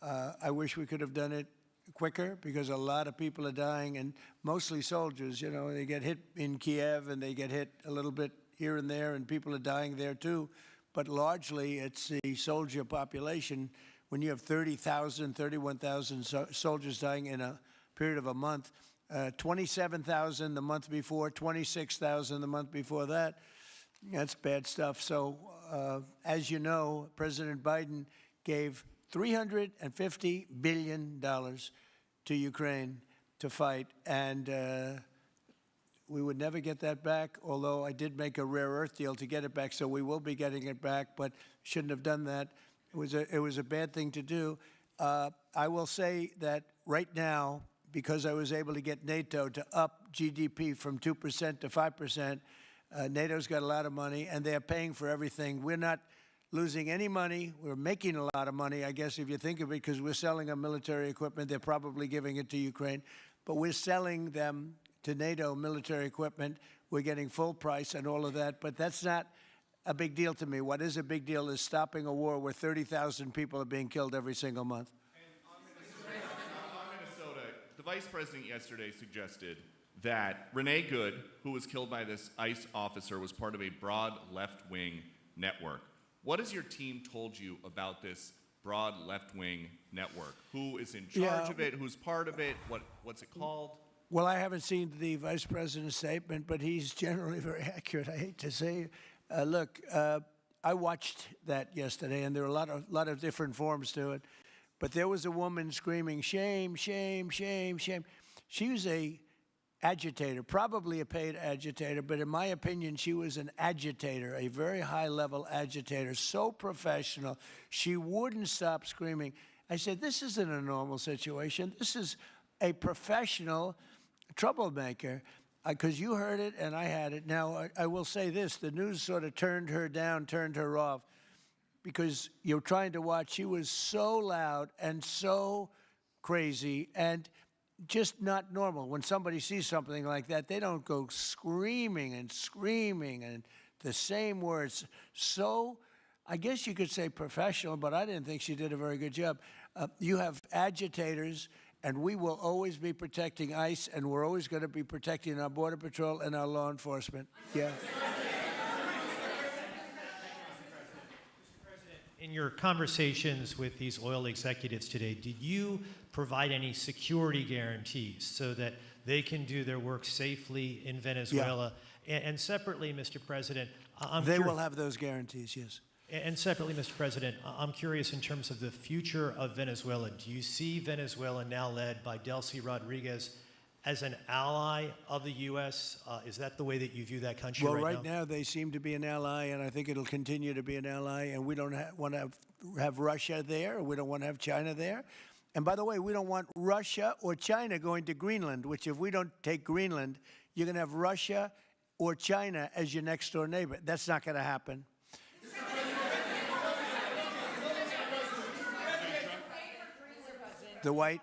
I wish we could have done it quicker because a lot of people are dying, and mostly soldiers. They get hit in Kiev and they get hit a little bit here and there, and people are dying there too. But largely, it's the soldier population. When you have 30,000, 31,000 soldiers dying in a period of a month, 27,000 the month before, 26,000 the month before that, that's bad stuff. So, as you know, President Biden gave $350 billion to Ukraine to fight, and we would never get that back, although I did make a rare earth deal to get it back, so we will be getting it back, but shouldn't have done that. It was a bad thing to do. I will say that right now, because I was able to get NATO to up GDP from 2% to 5%, NATO's got a lot of money, and they're paying for everything. We're not losing any money. We're making a lot of money, I guess, if you think of it, because we're selling them military equipment. They're probably giving it to Ukraine. But we're selling them to NATO military equipment. We're getting full price and all of that. But that's not a big deal to me. What is a big deal is stopping a war where 30,000 people are being killed every single month. On Minnesota, the vice president yesterday suggested that Renee Good, who was killed by this ICE officer, was part of a broad left-wing network. What has your team told you about this broad left-wing network? Who is in charge of it? Who's part of it? What's it called? Well, I haven't seen the vice president's statement, but he's generally very accurate. I hate to say. Look, I watched that yesterday, and there were a lot of different forms to it. But there was a woman screaming, "Shame, shame, shame, shame." She was a agitator, probably a paid agitator, but in my opinion, she was an agitator, a very high-level agitator, so professional. She wouldn't stop screaming. I said, this isn't a normal situation. This is a professional troublemaker, because you heard it and I had it. Now, I will say this. The news sort of turned her down, turned her off, because you're trying to watch. She was so loud and so crazy and just not normal. When somebody sees something like that, they don't go screaming and the same words. So I guess you could say professional, but I didn't think she did a very good job. You have agitators, and we will always be protecting ICE, and we're always going to be protecting our Border Patrol and our law enforcement. Yeah. In your conversations with these oil executives today, did you provide any security guarantees so that they can do their work safely in Venezuela? Yeah. And separately, Mr. President, They will have those guarantees, yes. And separately, Mr. President, I'm curious in terms of the future of Venezuela. Do you see Venezuela, now led by Delcy Rodriguez, as an ally of the U.S.? Is that the way that you view that country right now? Well, right now they seem to be an ally, and I think it'll continue to be an ally, and we don't want to have Russia there. We don't want to have China there. And by the way, we don't want Russia or China going to Greenland, which if we don't take Greenland, you're going to have Russia or China as your next-door neighbor. That's not going to happen. The white?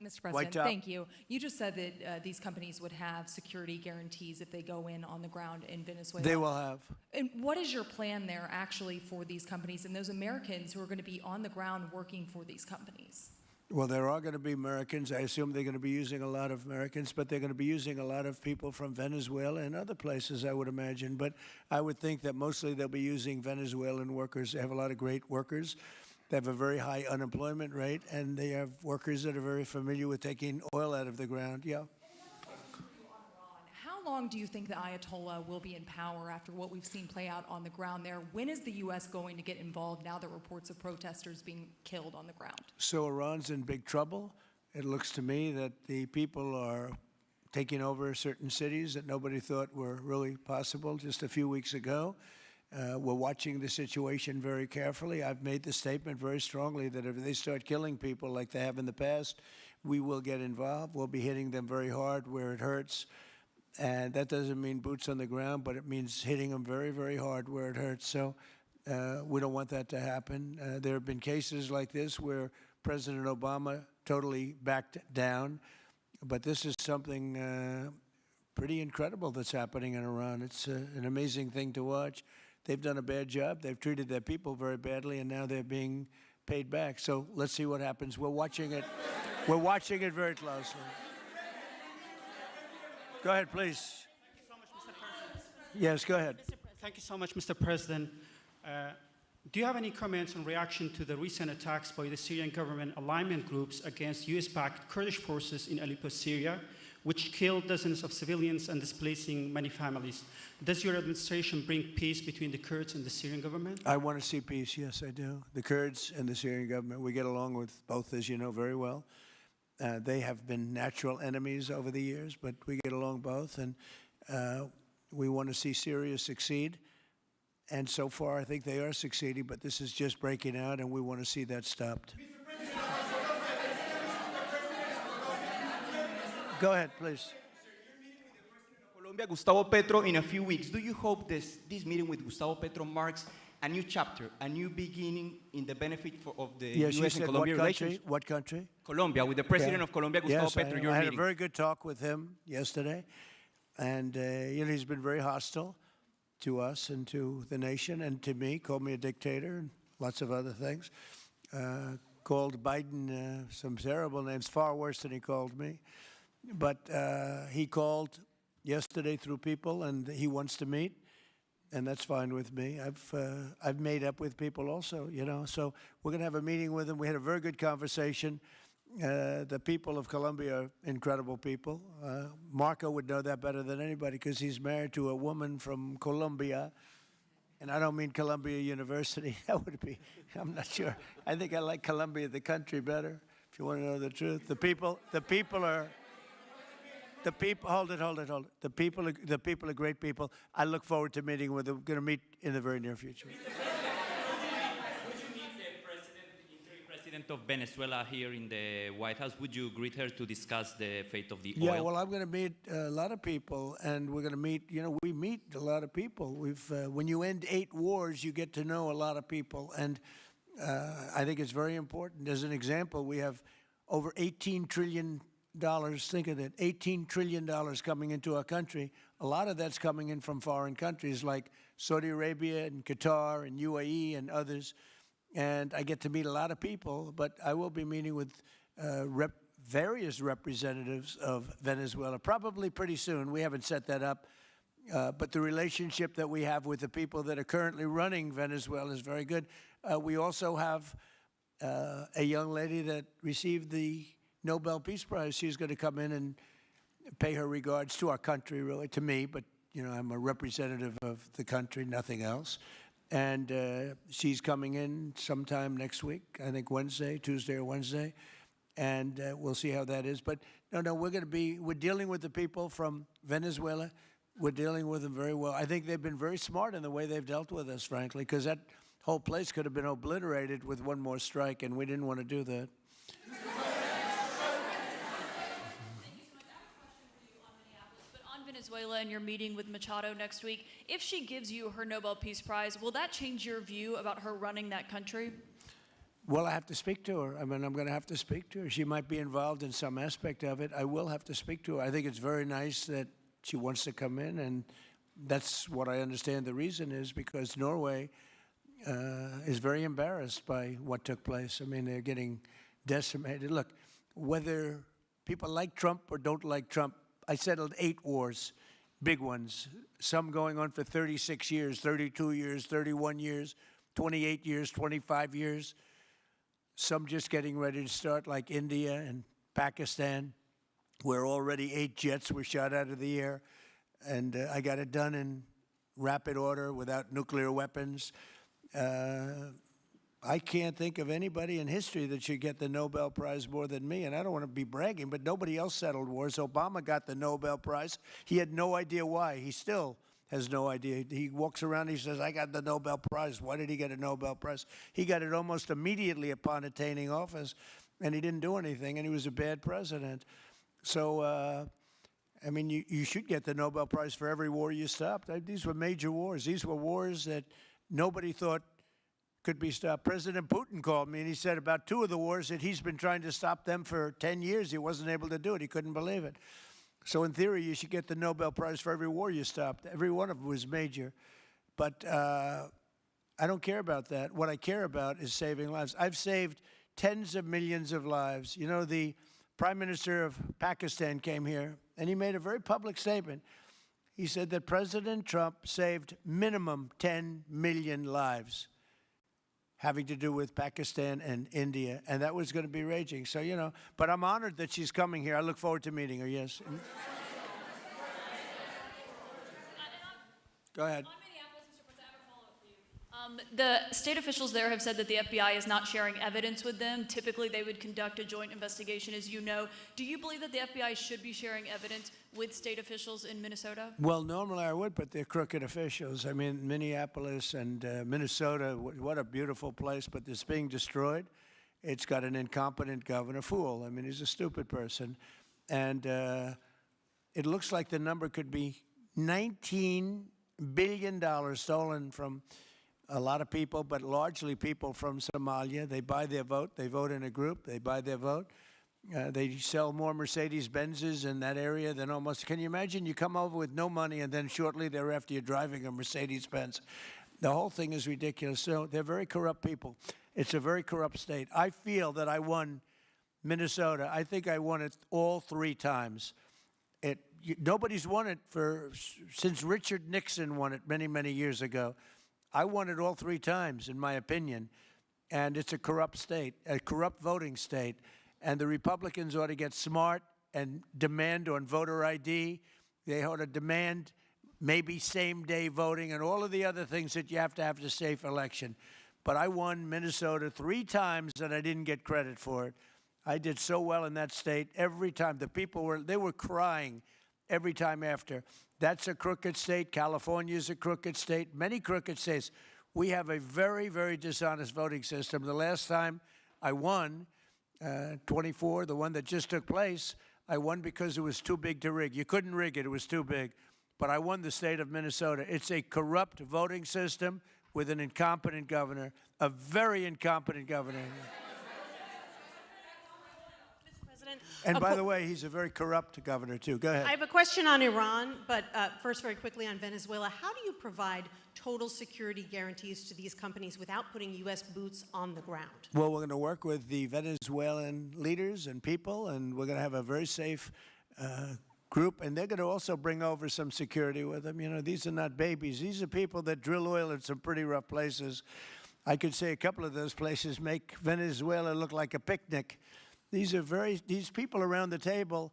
Mr. President, thank you. You just said that these companies would have security guarantees if they go in on the ground in Venezuela. They will have. And what is your plan there actually for these companies and those Americans who are going to be on the ground working for these companies? Well, there are going to be Americans. I assume they're going to be using a lot of Americans, but they're going to be using a lot of people from Venezuela and other places, I would imagine. But I would think that mostly they'll be using Venezuelan workers. They have a lot of great workers. They have a very high unemployment rate, and they have workers that are very familiar with taking oil out of the ground. Yeah. How long do you think the Ayatollah will be in power after what we've seen play out on the ground there? When is the U.S. going to get involved now that reports of protesters being killed on the ground? So Iran's in big trouble. It looks to me that the people are taking over certain cities that nobody thought were really possible just a few weeks ago. We're watching the situation very carefully. I've made the statement very strongly that if they start killing people like they have in the past, we will get involved. We'll be hitting them very hard where it hurts. And that doesn't mean boots on the ground, but it means hitting them very, very hard where it hurts. So we don't want that to happen. There have been cases like this where President Obama totally backed down. But this is something pretty incredible that's happening in Iran. It's an amazing thing to watch. They've done a bad job. They've treated their people very badly, and now they're being paid back. So let's see what happens. We're watching it. We're watching it very closely. Go ahead, please. Thank you so much, Mr. President. Yes, go ahead. Thank you so much, Mr. President. Do you have any comments in reaction to the recent attacks by the Syrian government alignment groups against U.S.-backed Kurdish forces in Aleppo, Syria, which killed dozens of civilians and displacing many families? Does your administration bring peace between the Kurds and the Syrian government? I want to see peace, yes, I do. The Kurds and the Syrian government, we get along with both, as you know very well. They have been natural enemies over the years, but we get along both, and we want to see Syria succeed. And so far, I think they are succeeding, but this is just breaking out, and we want to see that stopped. Go ahead, please. Colombia, Gustavo Petro, in a few weeks. Do you hope this meeting with Gustavo Petro marks a new chapter, a new beginning in the benefit of the U.S. and Colombia relations? What country? Colombia, with the president of Colombia, Gustavo Petro, your I had meeting. a very good talk with him yesterday, and he's been very hostile. to us and to the nation and to me, called me a dictator and lots of other things. Called Biden some terrible names, far worse than he called me. But he called yesterday through people, and he wants to meet, and that's fine with me. I've made up with people also, you know. So we're going to have a meeting with him. We had a very good conversation. The people of Colombia are incredible people. Marco would know that better than anybody because he's married to a woman from Colombia. And I don't mean Columbia University. That would be, I'm not sure. I think I like Columbia, the country, better, if you want to know the truth. The people, hold it. The people are great people. I look forward to meeting with them. We're going to meet in the very near future. Would you meet the interim president of Venezuela here in the White House? Would you greet her to discuss the fate of the oil? Yeah, well, I'm going to meet a lot of people, and we're going to meet, you know, we meet a lot of people. When you end 8 wars, you get to know a lot of people, and I think it's very important. As an example, we have over $18 trillion. Think of that, $18 trillion coming into our country. A lot of that's coming in from foreign countries like Saudi Arabia and Qatar and UAE and others. And I get to meet a lot of people, but I will be meeting with various representatives of Venezuela, probably pretty soon. We haven't set that up. But the relationship that we have with the people that are currently running Venezuela is very good. We also have a young lady that received the Nobel Peace Prize. She's going to come in and pay her regards to our country, really, to me, but, you know, I'm a representative of the country, nothing else. And she's coming in sometime next week, I think Tuesday or Wednesday, and we'll see how that is. But no, we're dealing with the people from Venezuela. We're dealing with them very well. I think they've been very smart in the way they've dealt with us, frankly, because that whole place could have been obliterated with one more strike, and we didn't want to do that. Venezuela and your meeting with Machado next week, if she gives you her Nobel Peace Prize, will that change your view about her running that country? Well, I have to speak to her. I mean, I'm going to have to speak to her. She might be involved in some aspect of it. I will have to speak to her. I think it's very nice that she wants to come in, and that's what I understand the reason is, because Norway is very embarrassed by what took place. I mean, they're getting decimated. Look, whether people like Trump or don't like Trump, I settled 8 wars, big ones, some going on for 36 years, 32 years, 31 years, 28 years, 25 years, some just getting ready to start, like India and Pakistan, where already 8 jets were shot out of the air, and I got it done in rapid order without nuclear weapons. I can't think of anybody in history that should get the Nobel Prize more than me, and I don't want to be bragging, but nobody else settled wars. Obama got the Nobel Prize. He had no idea why. He still has no idea. He walks around, he says, I got the Nobel Prize. Why did he get a Nobel Prize? He got it almost immediately upon attaining office, and he didn't do anything, and he was a bad president. So, I mean, you should get the Nobel Prize for every war you stopped. These were major wars. These were wars that nobody thought could be stopped. President Putin called me, and he said about 2 of the wars that he's been trying to stop them for 10 years. He wasn't able to do it. He couldn't believe it. So in theory, you should get the Nobel Prize for every war you stopped. Every one of them was major. But I don't care about that. What I care about is saving lives. I've saved tens of millions of lives. You know, the Prime Minister of Pakistan came here, and he made a very public statement. He said that President Trump saved minimum 10 million lives having to do with Pakistan and India, and that was going to be raging. So, you know, but I'm honored that she's coming here. I look forward to meeting her, yes. Go ahead. The state officials there have said that the FBI is not sharing evidence with them. Typically, they would conduct a joint investigation, as you know. Do you believe that the FBI should be sharing evidence with state officials in Minnesota? Well, normally I would, but they're crooked officials. I mean, Minneapolis and Minnesota, what a beautiful place, but it's being destroyed. It's got an incompetent governor, fool. I mean, he's a stupid person. And it looks like the number could be $19 billion stolen from a lot of people, but largely people from Somalia. They buy their vote. They vote in a group. They buy their vote. They sell more Mercedes-Benzes in that area than almost. Can you imagine? You come over with no money, and then shortly thereafter you're driving a Mercedes-Benz. The whole thing is ridiculous. So they're very corrupt people. It's a very corrupt state. I feel that I won Minnesota. I think I won it all 3 times. Nobody's won it since Richard Nixon won it many, many years ago. I won it all 3 times, in my opinion. And it's a corrupt state, a corrupt voting state. And the Republicans ought to get smart and demand on voter ID. They ought to demand maybe same-day voting and all of the other things that you have to have a safe election. But I won Minnesota 3 times, and I didn't get credit for it. I did so well in that state every time. The people were crying every time after. That's a crooked state. California is a crooked state. Many crooked states. We have a very, very dishonest voting system. The last time I won, 24, the one that just took place, I won because it was too big to rig. You couldn't rig it. It was too big. But I won the state of Minnesota. It's a corrupt voting system with an incompetent governor, a very incompetent governor. And by the way, he's a very corrupt governor, too. Go ahead. I have a question on Iran, but first, very quickly on Venezuela. How do you provide total security guarantees to these companies without putting U.S. boots on the ground? Well, we're going to work with the Venezuelan leaders and people, and we're going to have a very safe group. And they're going to also bring over some security with them. You know, these are not babies. These are people that drill oil in some pretty rough places. I could say a couple of those places make Venezuela look like a picnic. These people around the table,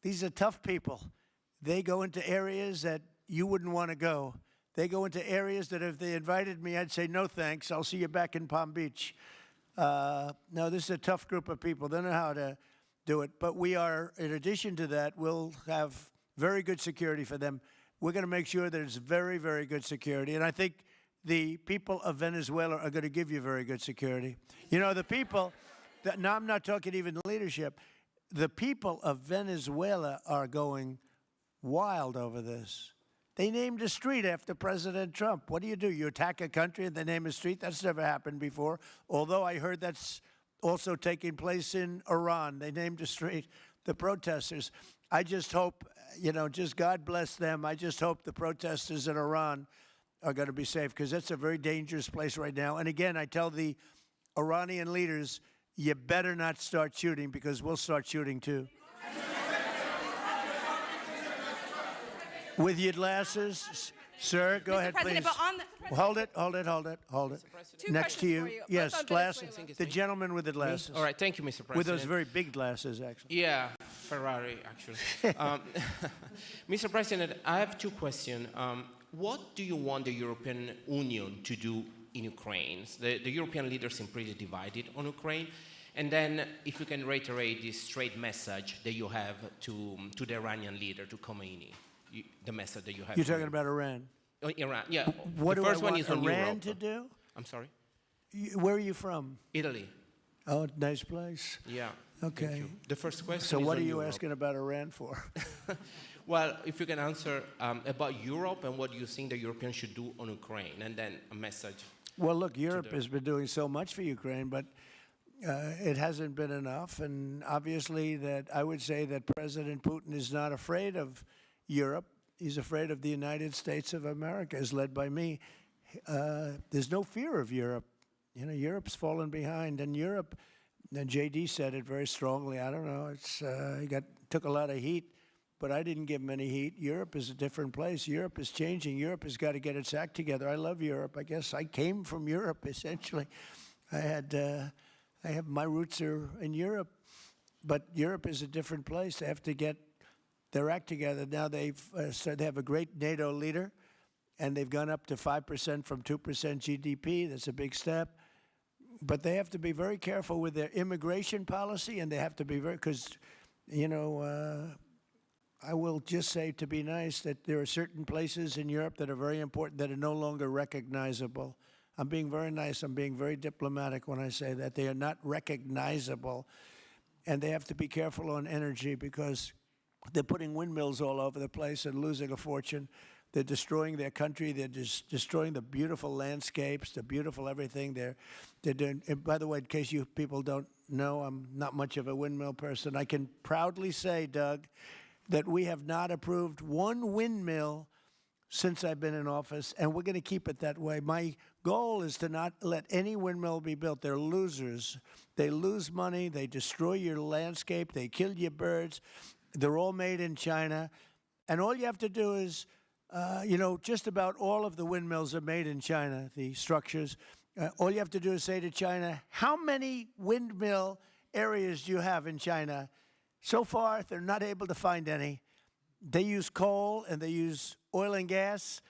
these are tough people. They go into areas that you wouldn't want to go. They go into areas that if they invited me, I'd say, no thanks, I'll see you back in Palm Beach. No, this is a tough group of people. They know how to do it. But we are, in addition to that, we'll have very good security for them. We're going to make sure there's very, very good security. And I think the people of Venezuela are going to give you very good security. You know, the people... Now, I'm not talking even the leadership. The people of Venezuela are going wild over this. They named a street after President Trump. What do? You attack a country and they name a street? That's never happened before. Although I heard that's also taking place in Iran. They named a street. The protesters. I just hope, just God bless them. I just hope the protesters in Iran are going to be safe, because that's a very dangerous place right now. And again, I tell the Iranian leaders, you better not start shooting, because we'll start shooting too. With your glasses, sir, go ahead, please. Hold it. Next to you. Yes, glasses. The gentleman with the glasses. All right, thank you, Mr. President. With those very big glasses, actually. Yeah, Ferrari, actually. Mr. President, I have 2 questions. What do you want the European Union to do in Ukraine? The European leaders seem pretty divided on Ukraine. And then if you can reiterate this straight message that you have to the Iranian leader, to Khomeini, the message that you have. You're talking about Iran? Oh, Iran, yeah. What the do first I want one is on Iran Europe. to do? I'm sorry? Where are you from? Italy. Oh, nice place. Yeah. Okay. The first question So is what on are you Europe. asking about Iran for? Well, if you can answer about Europe and what you think the Europeans should do on Ukraine, and then a message. Well, look, Europe has been doing so much for Ukraine, but it hasn't been enough. And obviously that I would say that President Putin is not afraid of Europe. He's afraid of the United States of America, as led by me. There's no fear of Europe. Europe's fallen behind. And Europe, and J.D. said it very strongly, I don't know, he took a lot of heat, but I didn't give him any heat. Europe is a different place. Europe is changing. Europe has got to get its act together. I love Europe. I guess I came from Europe, essentially. My roots are in Europe, but Europe is a different place. They have to get their act together. Now they have a great NATO leader, and they've gone up to 5% from 2% GDP. That's a big step. But they have to be very careful with their immigration policy, and they have to be because, I will just say, to be nice, that there are certain places in Europe that are very important that are no longer recognizable. I'm being very nice. I'm being very diplomatic when I say that. They are not recognizable. And they have to be careful on energy, because they're putting windmills all over the place and losing a fortune. They're destroying their country. They're just destroying the beautiful landscapes, the beautiful everything. They're doing. And by the way, in case you people don't know, I'm not much of a windmill person. I can proudly say, Doug, that we have not approved one windmill since I've been in office, and we're going to keep it that way. My goal is to not let any windmill be built. They're losers. They lose money. They destroy your landscape. They kill your birds. They're all made in China. And all you have to do is, just about all of the windmills are made in China, the structures. All you have to do is say to China, how many windmill areas do you have in China? So far, they're not able to find any. They use coal and they use oil and gas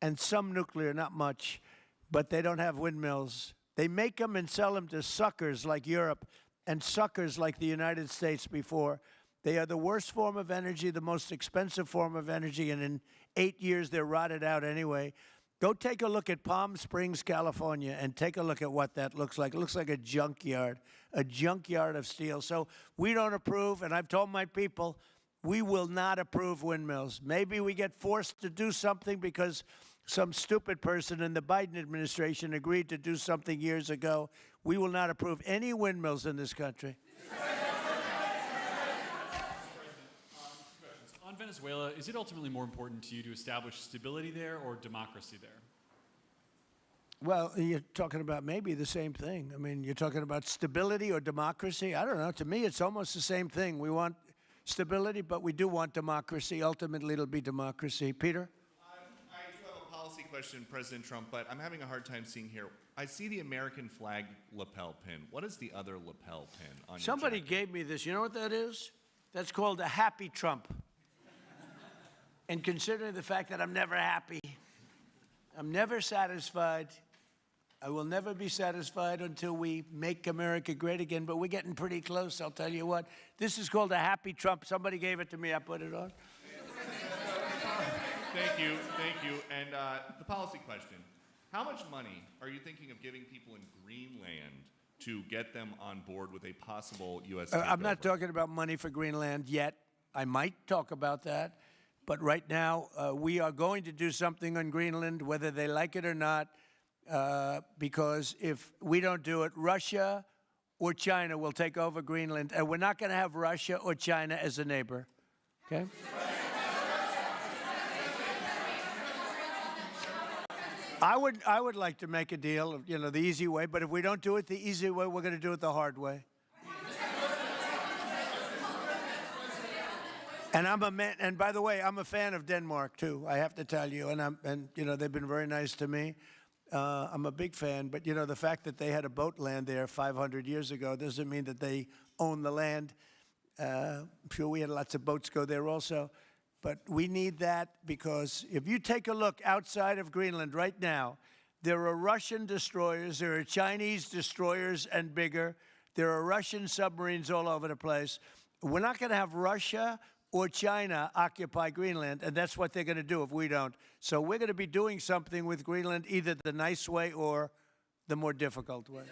and some nuclear, not much, but they don't have windmills. They make them and sell them to suckers like Europe and suckers like the United States before. They are the worst form of energy, the most expensive form of energy, and in 8 years they're rotted out anyway. Go take a look at Palm Springs, California, and take a look at what that looks like. It looks like a junkyard of steel. So we don't approve, and I've told my people, we will not approve windmills. Maybe we get forced to do something because some stupid person in the Biden administration agreed to do something years ago. We will not approve any windmills in this country. On Venezuela, is it ultimately more important to you to establish stability there or democracy there? Well, you're talking about maybe the same thing. I mean, you're talking about stability or democracy. I don't know. To me, it's almost the same thing. We want stability, but we do want democracy. Ultimately, it'll be democracy. Peter? I do have a policy question, President Trump, but I'm having a hard time seeing here. I see the American flag lapel pin. What is the other lapel pin on Somebody gave me this. You know what that is? That's called a happy Trump. And considering the fact that I'm never happy, I'm never satisfied, I will never be satisfied until we make America great again, but we're getting pretty close, I'll tell you what. This is called a happy Trump. Somebody gave it to me, I put it on. Thank you. And the policy question. How much money are you thinking of giving people in Greenland to get them on board with a possible U.S. I'm not talking about money for Greenland yet. I might talk about that. But right now, we are going to do something on Greenland, whether they like it or not, because if we don't do it, Russia or China will take over Greenland, and we're not going to have Russia or China as a neighbor. Okay? I would like to make a deal, the easy way, but if we don't do it the easy way, we're going to do it the hard way. And I'm a man, and by the way, I'm a fan of Denmark too. I have to tell you, and they've been very nice to me. I'm a big fan, but the fact that they had a boat land there 500 years ago doesn't mean that they own the land. I'm sure we had lots of boats go there also, but we need that because if you take a look outside of Greenland right now, there are Russian destroyers, there are Chinese destroyers and bigger, there are Russian submarines all over the place. We're not going to have Russia or China occupy Greenland, and that's what they're going to do if we don't. So we're going to be doing something with Greenland, either the nice way or the more difficult way.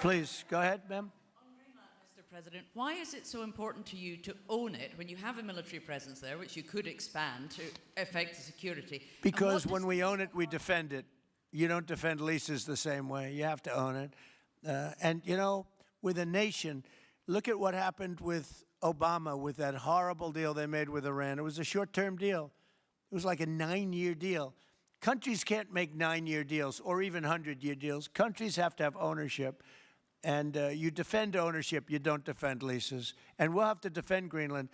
Please, go ahead, ma'am. Mr. President, why is it so important to you to own it when you have a military presence there, which you could expand to affect the security? Because when we own it, we defend it. You don't defend leases the same way. You have to own it. And, with a nation, look at what happened with Obama, with that horrible deal they made with Iran. It was a short-term deal. It was like a 9-year deal. Countries can't make 9-year deals or even 100-year deals. Countries have to have ownership. And you defend ownership, you don't defend leases. And we'll have to defend Greenland.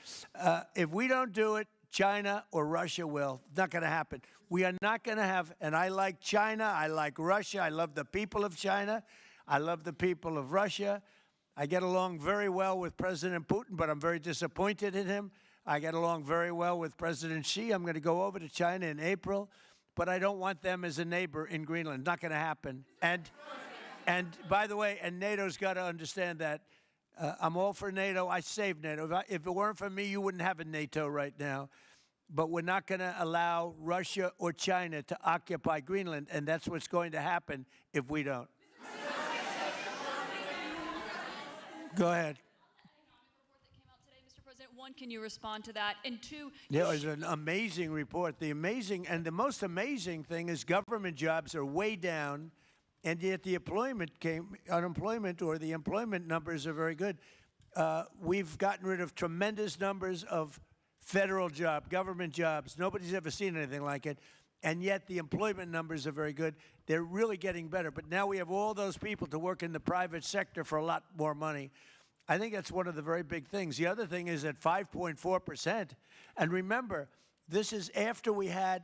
If we don't do it, China or Russia will. It's not going to happen. We are not going to have, and I like China, I like Russia, I love the people of China, I love the people of Russia. I get along very well with President Putin, but I'm very disappointed in him. I get along very well with President Xi. I'm going to go over to China in April, but I don't want them as a neighbor in Greenland. Not going to happen. And by the way, and NATO's got to understand that. I'm all for NATO. I saved NATO. If it weren't for me, you wouldn't have a NATO right now. But we're not going to allow Russia or China to occupy Greenland, and that's what's going to happen if we don't. Go ahead. one, can you respond to that? And two, Yeah, it was an amazing report. The most amazing thing is government jobs are way down, and yet the unemployment or the employment numbers are very good. We've gotten rid of tremendous numbers of federal government jobs. Nobody's ever seen anything like it. And yet the employment numbers are very good. They're really getting better. But now we have all those people to work in the private sector for a lot more money. I think that's one of the very big things. The other thing is at 5.4%. And remember, this is after we had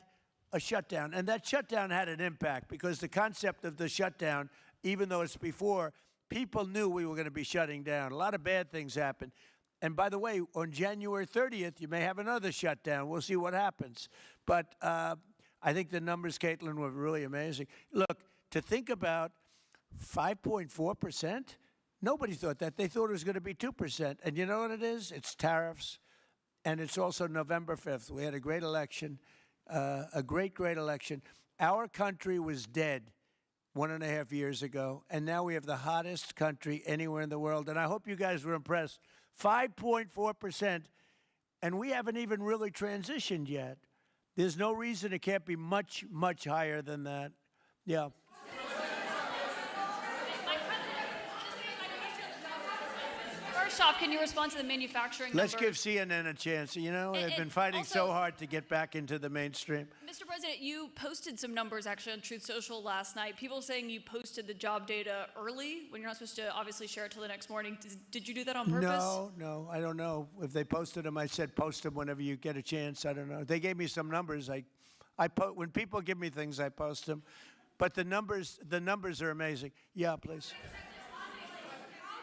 a shutdown. And that shutdown had an impact because the concept of the shutdown, even though it's before, people knew we were going to be shutting down. A lot of bad things happened. And by the way, on January 30th, you may have another shutdown. We'll see what happens. But I think the numbers, Caitlin, were really amazing. Look, to think about 5.4%, nobody thought that. They thought it was going to be 2%. And you know what it is? It's tariffs. And it's also November 5th. We had a great election, a great election. Our country was dead 1.5 years ago, and now we have the hottest country anywhere in the world. And I hope you guys were impressed. 5.4%, and we haven't even really transitioned yet. There's no reason it can't be much, much higher than that. Yeah. first off, can you respond to the manufacturing Let's numbers? give CNN a chance. You know, they've been fighting also- so hard to get back into the mainstream. Mr. President, you posted some numbers actually on Truth Social last night. People saying you posted the job data early when you're not supposed to obviously share it till the next morning. Did you do that on purpose? No, I don't know. If they posted them, I said post them whenever you get a chance. I don't know. They gave me some numbers. When people give me things, I post them. But the numbers are amazing. Yeah, please.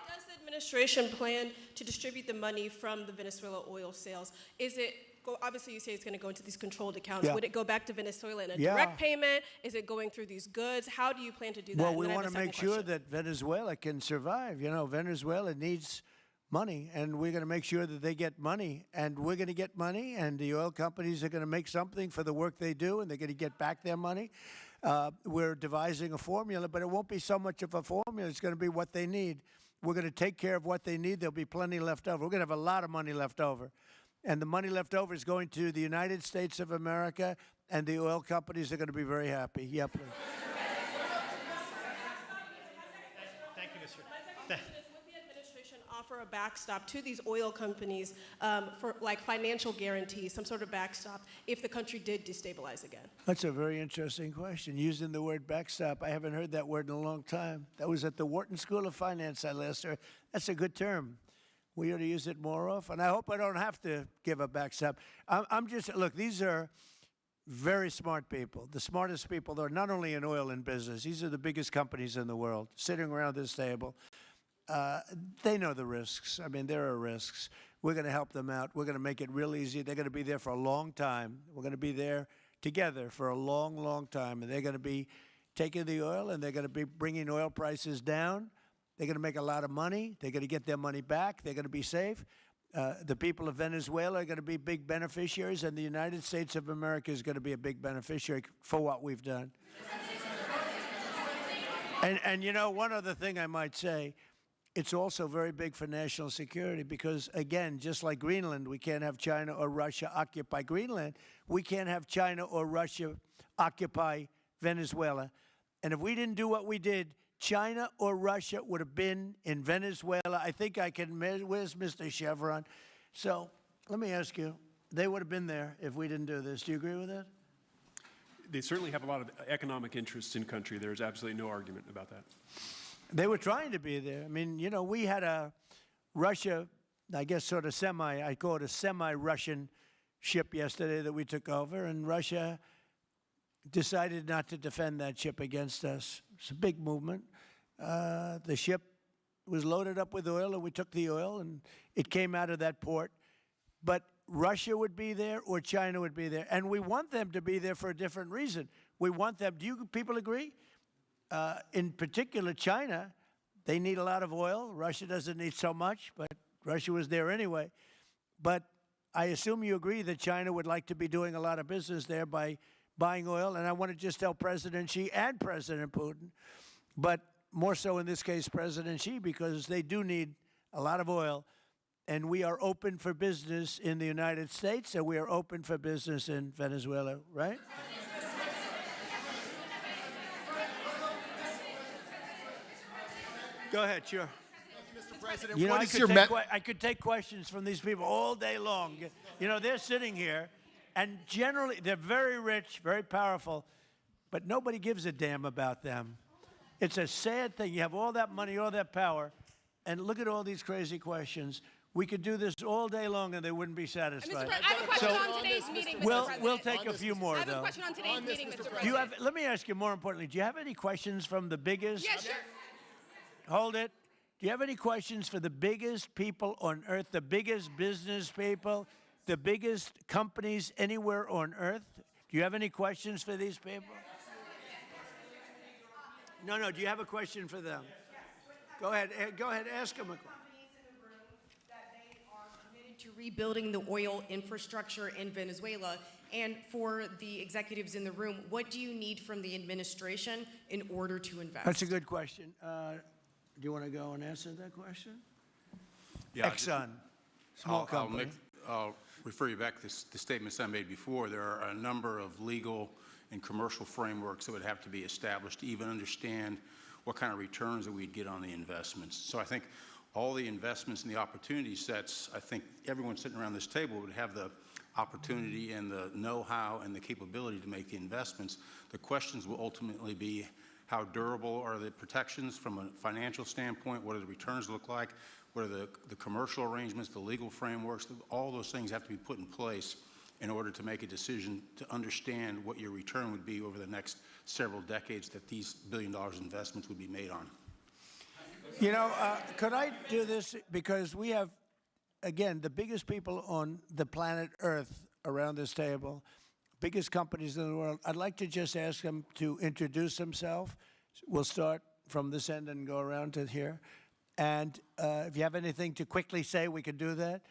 How does the administration plan to distribute the money from the Venezuela oil sales? Is it, obviously you say it's going to go into these controlled accounts. Yeah. Would it go back to Venezuela in a Yeah. direct payment? Is it going through these goods? How do you plan to do that? Well, And we then I have want a to make second sure question. that Venezuela can survive. You know, Venezuela needs money, and we're going to make sure that they get money. And we're going to get money, and the oil companies are going to make something for the work they do, and they're going to get back their money. We're devising a formula, but it won't be so much of a formula. It's going to be what they need. We're going to take care of what they need. There'll be plenty left over. We're going to have a lot of money left over. And the money left over is going to the United States of America, and the oil companies are going to be very happy. Yeah, please. Thank you, Mr. Would the administration offer a backstop to these oil companies for like financial guarantees, some sort of backstop, if the country did destabilize again? That's a very interesting question. Using the word backstop, I haven't heard that word in a long time. That was at the Wharton School of Finance I last heard. That's a good term. We ought to use it more often. I hope I don't have to give a backstop. Look, these are very smart people, the smartest people. They're not only in oil and business. These are the biggest companies in the world sitting around this table. They know the risks. I mean, there are risks. We're going to help them out. We're going to make it real easy. They're going to be there for a long time. We're going to be there together for a long, long time. And they're going to be taking the oil, and they're going to be bringing oil prices down. They're going to make a lot of money. They're going to get their money back. They're going to be safe. The people of Venezuela are going to be big beneficiaries, and the United States of America is going to be a big beneficiary for what we've done. And you know, one other thing I might say, it's also very big for national security because, again, just like Greenland, we can't have China or Russia occupy Greenland. We can't have China or Russia occupy Venezuela. And if we didn't do what we did, China or Russia would have been in Venezuela. I think I can, where's Mr. Chevron? So let me ask you, they would have been there if we didn't do this. Do you agree with that? They certainly have a lot of economic interest in country. There's absolutely no argument about that. They were trying to be there. I mean, you know, we had a Russia, I guess sort of I call it a semi-Russian ship yesterday that we took over, and Russia decided not to defend that ship against us. It's a big movement. The ship was loaded up with oil, and we took the oil, and it came out of that port. But Russia would be there or China would be there. And we want them to be there for a different reason. We want them, do you people agree? In particular, China, they need a lot of oil. Russia doesn't need so much, but Russia was there anyway. But I assume you agree that China would like to be doing a lot of business there by buying oil. And I want to just tell President Xi and President Putin, but more so in this case, President Xi, because they do need a lot of oil. and we are open for business in the United States, and we are open for business in Venezuela, right? Go ahead, sure. Mr. President, You know, what is your I could take questions from these people all day long. You know, they're sitting here, and generally they're very rich, very powerful, but nobody gives a damn about them. It's a sad thing. You have all that money, all that power, and look at all these crazy questions. We could do this all day long, and they wouldn't be satisfied. I have a question on today's meeting, Mr. President. We'll take a few more, I have though. a question on today's meeting, Mr. President. Do you have? Let me ask you more importantly. Do you have any questions from the biggest? Yeah, sure. Hold it. Do you have any questions for the biggest people on earth, the biggest business people, the biggest companies anywhere on earth? Do you have any questions for these people? No. Do you have a question for them? Go ahead. Go ahead. Ask them a question. To rebuilding the oil infrastructure in Venezuela. And for the executives in the room, what do you need from the administration in order to invest? That's a good question. Do you want to go and answer that question? Yeah, Exxon, small company. I'll refer you back to the statements I made before. There are a number of legal and commercial frameworks that would have to be established to even understand what kind of returns that we'd get on the investments. So I think all the investments and the opportunity sets, I think everyone sitting around this table would have the opportunity and the know-how and the capability to make the investments. The questions will ultimately be, how durable are the protections from a financial standpoint? What do the returns look like? What are the commercial arrangements, the legal frameworks? All those things have to be put in place in order to make a decision to understand what your return would be over the next several decades that these $1 billion investments would be made on. You know, could I do this? Because we have, again, the biggest people on the planet Earth around this table, biggest companies in the world. I'd like to just ask them to introduce themselves. We'll start from this end and go around to here. And if you have anything to quickly say, we can do that.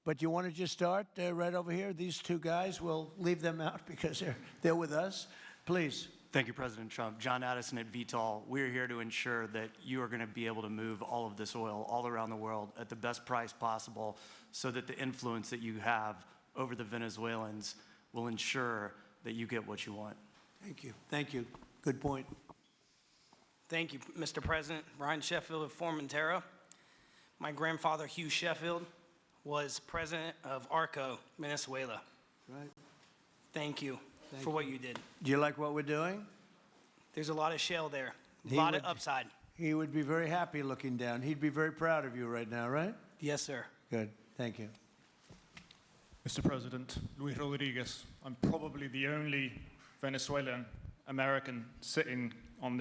But you want to just start right over here? These two guys, we'll leave them out because they're with us. Please. Thank you, President Trump. John Addison at Vitol. We're here to ensure that you are going to be able to move all of this oil all around the world at the best price possible so that the influence that you have over the Venezuelans will ensure that you get what you want. Thank you. Thank you. Good point. Thank you, Mr. President. Ryan Sheffield of Formentera. My grandfather, Hugh Sheffield, was president of ARCO, Venezuela. Right. Thank you for what you did. Do you like what we're doing? There's a lot of shale there, a lot of upside. He would be very happy looking down. He'd be very proud of you right now, right? Yes, sir. Good. Thank you. Mr. President, Luis Rodriguez. I'm probably the only Venezuelan American sitting on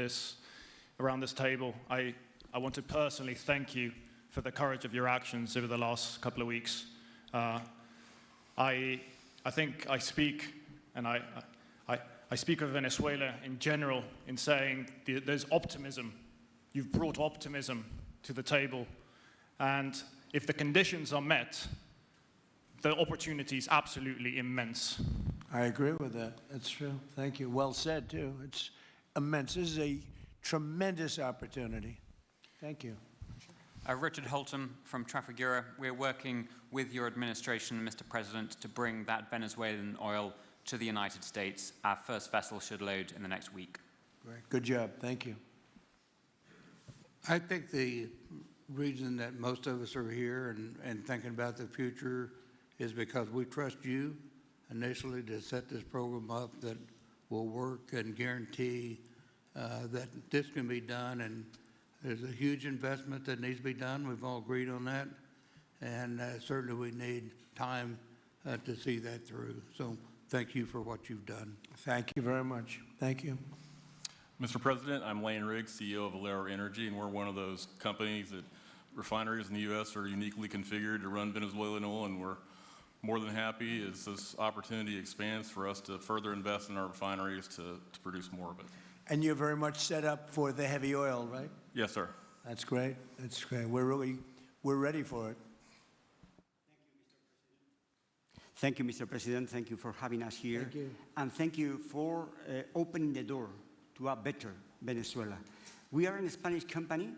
around this table. I want to personally thank you for the courage of your actions over the last couple of weeks. I think I speak, and I speak of Venezuela in general in saying there's optimism. You've brought optimism to the table, and if the conditions are met, the opportunity is absolutely immense. I agree with that. That's true. Thank you. Well said, too. It's immense. This is a tremendous opportunity. Thank you. Richard Holton from Trafigura. We're working with your administration, Mr. President, to bring that Venezuelan oil to the United States. Our first vessel should load in the next week. Great. Good job. Thank you. I think the reason that most of us are here and thinking about the future is because we trust you initially to set this program up that will work and guarantee that this can be done. And there's a huge investment that needs to be done. We've all agreed on that. And certainly we need time to see that through. So thank you for what you've done. Thank you very much. Thank you. Mr. President, I'm Lane Riggs, CEO of Valero Energy, and we're one of those companies that refineries in the U.S. are uniquely configured to run Venezuelan oil, and we're more than happy as this opportunity expands for us to further invest in our refineries to produce more of it. And you're very much set up for the heavy oil, right? Yes, sir. That's great. That's great. We're ready for it. Thank you, Mr. President. Thank you for having us here. Thank you. And thank you for opening the door to a better Venezuela. We are a Spanish company,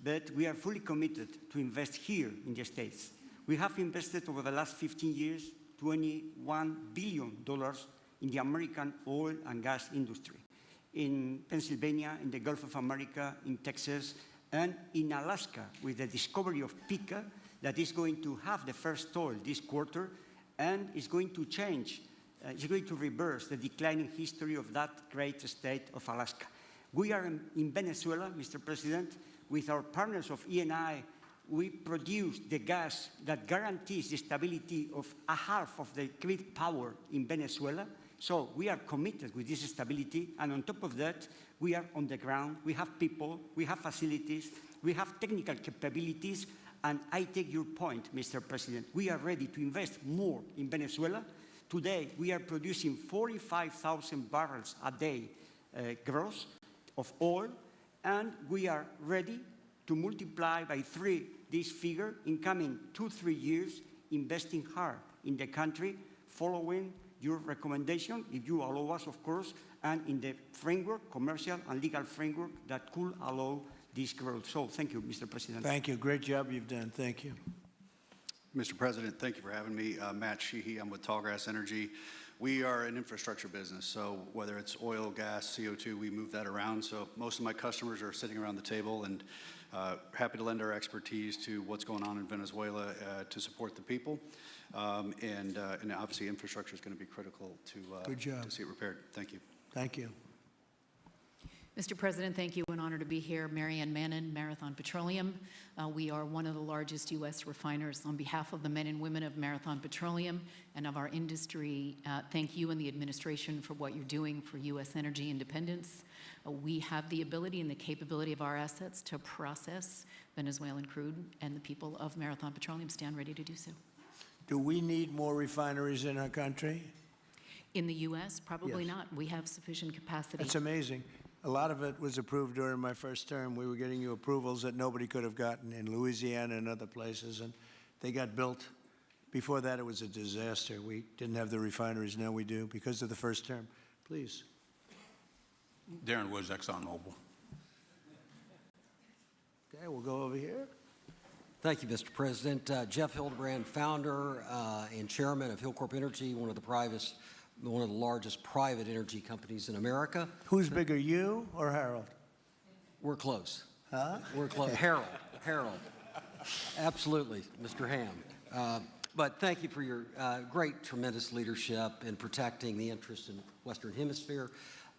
but we are fully committed to invest here in the States. We have invested over the last 15 years $21 billion in the American oil and gas industry, in Pennsylvania, in the Gulf of America, in Texas, and in Alaska with the discovery of Pikka that is going to have the first oil this quarter and is going to change, is going to reverse the declining history of that great state of Alaska. We are in Venezuela, Mr. President, with our partners of Eni. We produce the gas that guarantees the stability of a half of the grid power in Venezuela. So we are committed with this stability, and on top of that, we are on the ground. We have people, we have facilities, we have technical capabilities, and I take your point, Mr. President. We are ready to invest more in Venezuela. Today, we are producing 45,000 barrels a day gross of oil, and we are ready to multiply by 3 this figure in coming 2-3 years, investing hard in the country, following your recommendation, if you allow us, of course, and in the framework, commercial and legal framework that could allow this growth. So thank you, Mr. President. Thank you. Great job you've done. Thank you. Mr. President, thank you for having me. Matt Sheehy, I'm with Tallgrass Energy. We are an infrastructure business, so whether it's oil, gas, CO2, we move that around. So most of my customers are sitting around the table and happy to lend our expertise to what's going on in Venezuela to support the people. And obviously infrastructure is going to be critical to see it repaired. Thank you. Thank you. Mr. President, thank you. An honor to be here. Marianne Mannon, Marathon Petroleum. We are one of the largest U.S. refiners. On behalf of the men and women of Marathon Petroleum and of our industry, thank you and the administration for what you're doing for U.S. energy independence. We have the ability and the capability of our assets to process Venezuelan crude, and the people of Marathon Petroleum stand ready to do so. Do we need more refineries in our country? In the U.S., probably Yes. not. We have sufficient capacity. It's amazing. A lot of it was approved during my first term. We were getting you approvals that nobody could have gotten in Louisiana and other places, and they got built. Before that, it was a disaster. We didn't have the refineries. Now we do because of the first term. Please. Darren Woods, ExxonMobil. Okay, we'll go over here. Thank you, Mr. President. Jeff Hildebrand, founder and chairman of Hillcorp Energy, one of the largest private energy companies in America. Who's bigger, you or Harold? We're close. Huh? We're close. Harold. Absolutely, Mr. Ham. But thank you for your great, tremendous leadership in protecting the interests in the Western Hemisphere.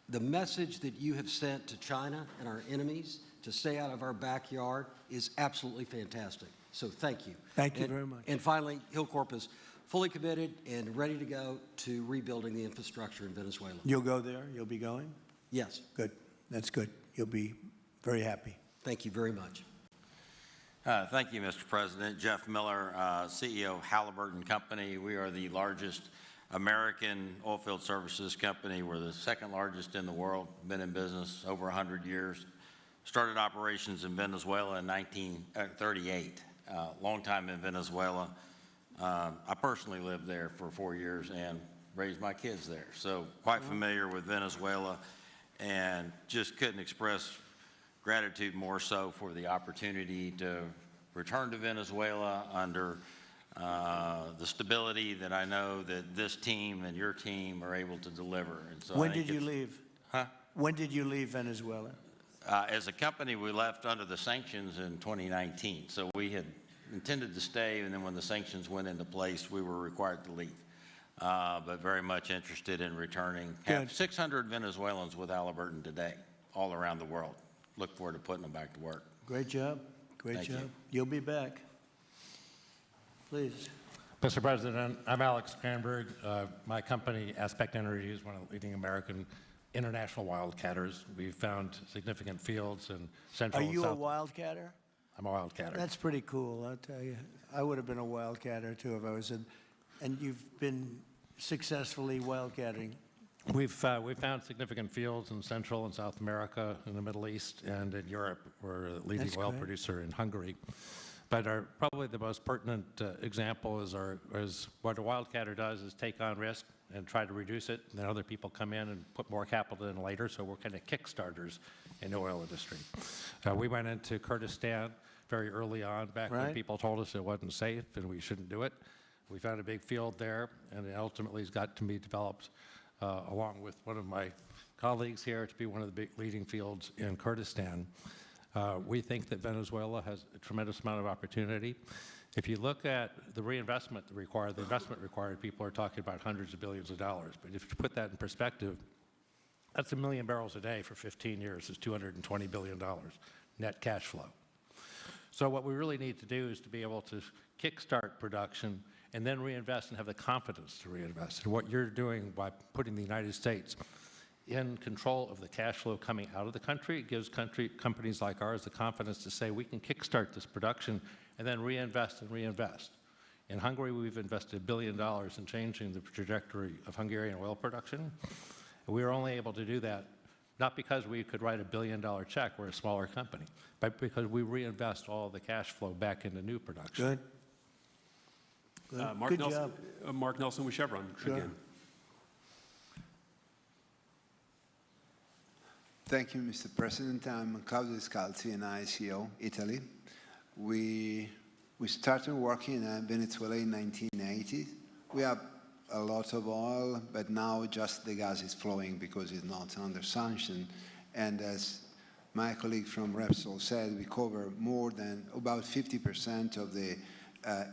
The message that you have sent to China and our enemies to stay out of our backyard is absolutely fantastic. So thank you. Thank you very much. And finally, Hillcorp is fully committed and ready to go to rebuilding the infrastructure in Venezuela. You'll go there? You'll be going? Yes. Good. That's good. You'll be very happy. Thank you very much. Thank you, Mr. President. Jeff Miller, CEO of Halliburton Company. We are the largest American oilfield services company. We're the second largest in the world. Been in business over 100 years. Started operations in Venezuela in 1938. Long time in Venezuela. I personally lived there for 4 years and raised my kids there. So quite familiar with Venezuela, and just couldn't express gratitude more so for the opportunity to return to Venezuela under the stability that I know that this team and your team are able to deliver. And so When did you leave? Huh? When did you leave Venezuela? As a company, we left under the sanctions in 2019. So we had intended to stay, and then when the sanctions went into place, we were required to leave. But very much interested in returning. Have 600 Venezuelans with Halliburton today, all around the world. Look forward to putting them back to work. Great job. Great Thank job. you. You'll be back. Please. Mr. President, I'm Alex Granberg. My company, Aspect Energy, is one of the leading American international wildcatters. We've found significant fields in Central and Are you a South. wildcatter? I'm a wildcatter. That's pretty cool, I'll tell you. I would have been a wildcatter too if I was in. And you've been successfully wildcatting. We've found significant fields in Central and South America, in the Middle East, and in Europe. We're a leading That's oil great. producer in Hungary. But probably the most pertinent example is what a wildcatter does is take on risk and try to reduce it. Then other people come in and put more capital in later, so we're kind of kickstarters in the oil industry. We went into Kurdistan very early on, back when Right. people told us it wasn't safe and we shouldn't do it. We found a big field there, and it ultimately has got to be developed along with one of my colleagues here to be one of the big leading fields in Kurdistan. We think that Venezuela has a tremendous amount of opportunity. If you look at the reinvestment required, the investment required, people are talking about hundreds of billions of dollars. But if you put that in perspective, that's 1 million barrels a day for 15 years is $220 billion net cash flow. So what we really need to do is to be able to kickstart production and then reinvest and have the confidence to reinvest. And what you're doing by putting the United States in control of the cash flow coming out of the country, it gives companies like ours the confidence to say we can kickstart this production and then reinvest and reinvest. In Hungary, we've invested $1 billion in changing the trajectory of Hungarian oil production. We were only able to do that not because we could write $1 billion check, we're a smaller company, but because we reinvest all the cash flow back into new production. Good. Mark Good Nelson, job. Mark Nelson with Chevron Sure. again. Thank you, Mr. President. I'm Claudio Descalzi, and ICO, Italy. We started working in Venezuela in 1980. We have a lot of oil, but now just the gas is flowing because it's not under sanction. And as my colleague from Repsol said, we cover more than about 50% of the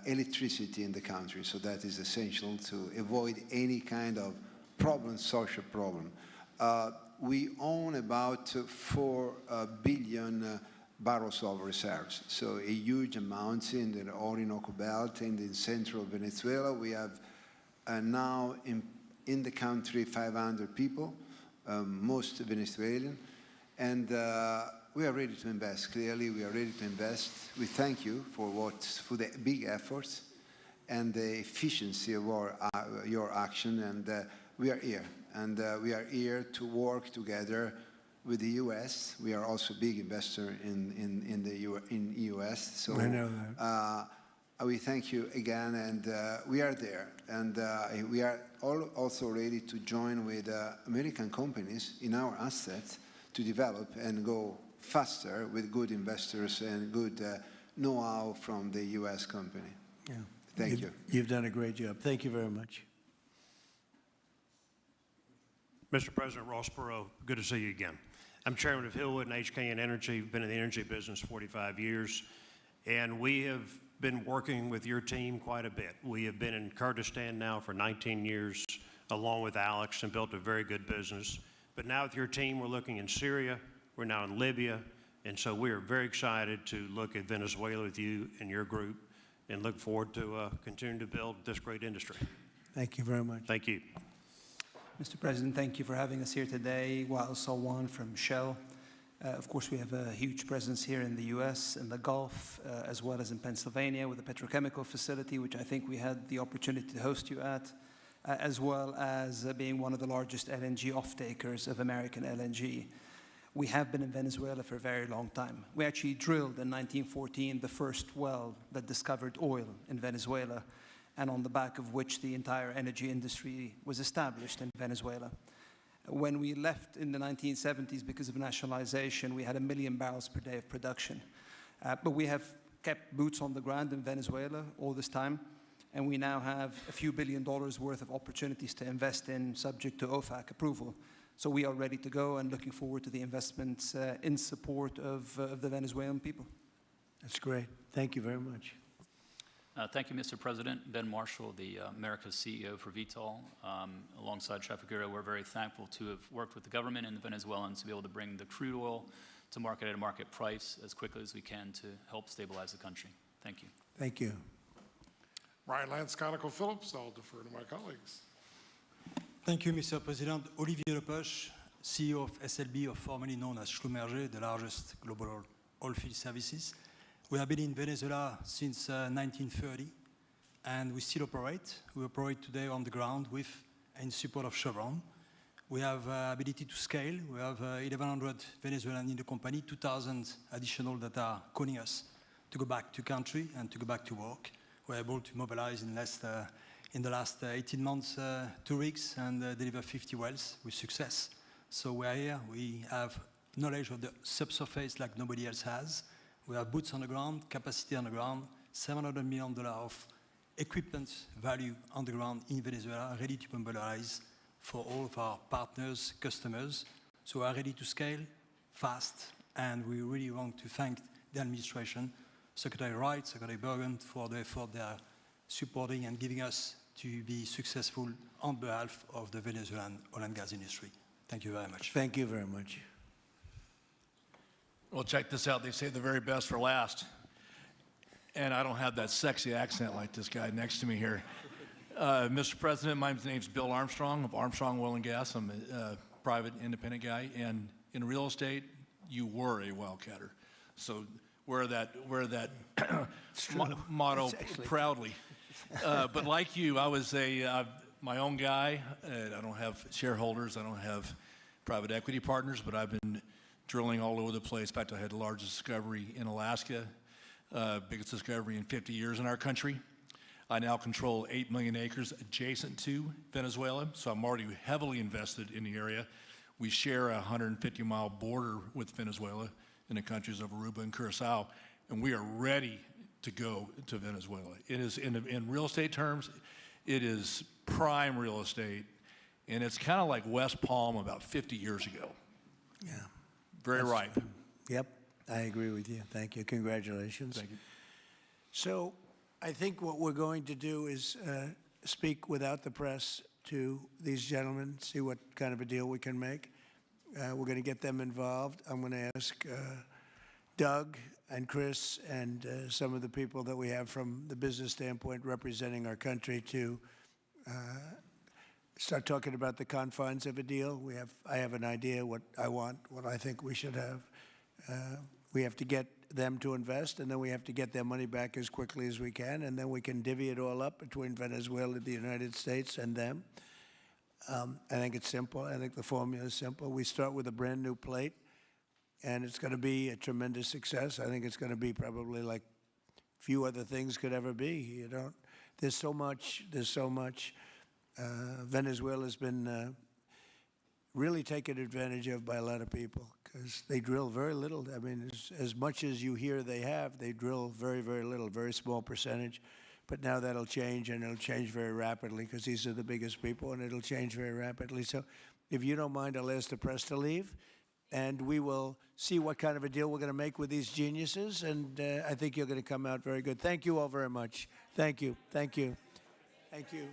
electricity in the country. So that is essential to avoid any kind of problem, social problem. We own about 4 billion barrels of reserves, so a huge amount in the Orinoco Belt and in central Venezuela. We have now in the country 500 people, most Venezuelan, and we are ready to invest. Clearly, we are ready to invest. We thank you for the big efforts and the efficiency of your action, and we are here. And we are here to work together with the U.S. We are also a big investor in the U.S. So I know that. we thank you again, and we are there. And we are also ready to join with American companies in our assets to develop and go faster with good investors and good know-how from the U.S. company. Yeah. Thank you. You've done a great job. Thank you very much. Mr. President, Ross Perot, good to see you again. I'm chairman of Hillwood and HKN Energy, been in the energy business 45 years, and we have been working with your team quite a bit. We have been in Kurdistan now for 19 years, along with Alex, and built a very good business. But now with your team, we're looking in Syria, we're now in Libya, and so we are very excited to look at Venezuela with you and your group, and look forward to continuing to build this great industry. Thank you very much. Thank you. Mr. President, thank you for having us here today. Wael Salwan from Shell. Of course, we have a huge presence here in the U.S., in the Gulf, as well as in Pennsylvania with a petrochemical facility, which I think we had the opportunity to host you at, as well as being one of the largest LNG off-takers of American LNG. We have been in Venezuela for a very long time. We actually drilled in 1914 the first well that discovered oil in Venezuela, and on the back of which the entire energy industry was established in Venezuela. When we left in the 1970s because of nationalization, we had 1 million barrels per day of production. But we have kept boots on the ground in Venezuela all this time, and we now have a few $1 billion worth of opportunities to invest in, subject to OFAC approval. So we are ready to go and looking forward to the investments in support of the Venezuelan people. That's great. Thank you very much. Thank you, Mr. President. Ben Marshall, the America's CEO for Vitol. Alongside Trafigura, we're very thankful to have worked with the government and the Venezuelans to be able to bring the crude oil to market at a market price as quickly as we can to help stabilize the country. Thank you. Thank you. Ryan Lance, ConocoPhillips. I'll defer to my colleagues. Thank you, Mr. President. Olivier Lepoche, CEO of SLB, or formerly known as Schlumberger, the largest global oilfield services. We have been in Venezuela since 1930, and we still operate. We operate today on the ground with in support of Chevron. We have ability to scale. We have 1,100 Venezuelans in the company, 2,000 additional that are calling us to go back to country and to go back to work. We're able to mobilize in the last 18 months 2 rigs and deliver 50 wells with success. So we're here. We have knowledge of the subsurface like nobody else has. We have boots on the ground, capacity on the ground, $700 million of equipment value on the ground in Venezuela, ready to mobilize for all of our partners, customers. So we are ready to scale fast, and we really want to thank the administration, Secretary Wright, Secretary Bergen, for the effort they are supporting and giving us to be successful on behalf of the Venezuelan oil and gas industry. Thank you very much. Thank you very much. Well, check this out. They say the very best for last. And I don't have that sexy accent like this guy next to me here. Mr. President, my name's Bill Armstrong of Armstrong Oil and Gas. I'm a private independent guy. And in real estate, you were a wildcatter. So wear that motto proudly. But like you, I was my own guy. I don't have shareholders. I don't have private equity partners, but I've been drilling all over the place. In fact, I had the largest discovery in Alaska, biggest discovery in 50 years in our country. I now control 8 million acres adjacent to Venezuela, so I'm already heavily invested in the area. We share a 150-mile border with Venezuela in the countries of Aruba and Curacao, and we are ready to go to Venezuela. It is, in real estate terms, it is prime real estate, and it's kind of like West Palm about 50 years ago. Yeah. Very ripe. Yep, I agree with you. Thank you. Congratulations. Thank you. So I think what we're going to do is speak without the press to these gentlemen, see what kind of a deal we can make. We're going to get them involved. I'm going to ask Doug and Chris and some of the people that we have from the business standpoint representing our country to start talking about the confines of a deal. I have an idea what I want, what I think we should have. We have to get them to invest, and then we have to get their money back as quickly as we can, and then we can divvy it all up between Venezuela, the United States, and them. I think it's simple. I think the formula is simple. We start with a brand new plate, and it's going to be a tremendous success. I think it's going to be probably like few other things could ever be. There's so much. Venezuela's been really taken advantage of by a lot of people because they drill very little. I mean, as much as you hear they drill very, very little, very small percentage. But now that'll change, and it'll change very rapidly because these are the biggest people, and it'll change very rapidly. So if you don't mind, I'll ask the press to leave, and we will see what kind of a deal we're going to make with these geniuses, and I think you're going to come out very good. Thank you all very much. Thank you. Thank you. Thank you.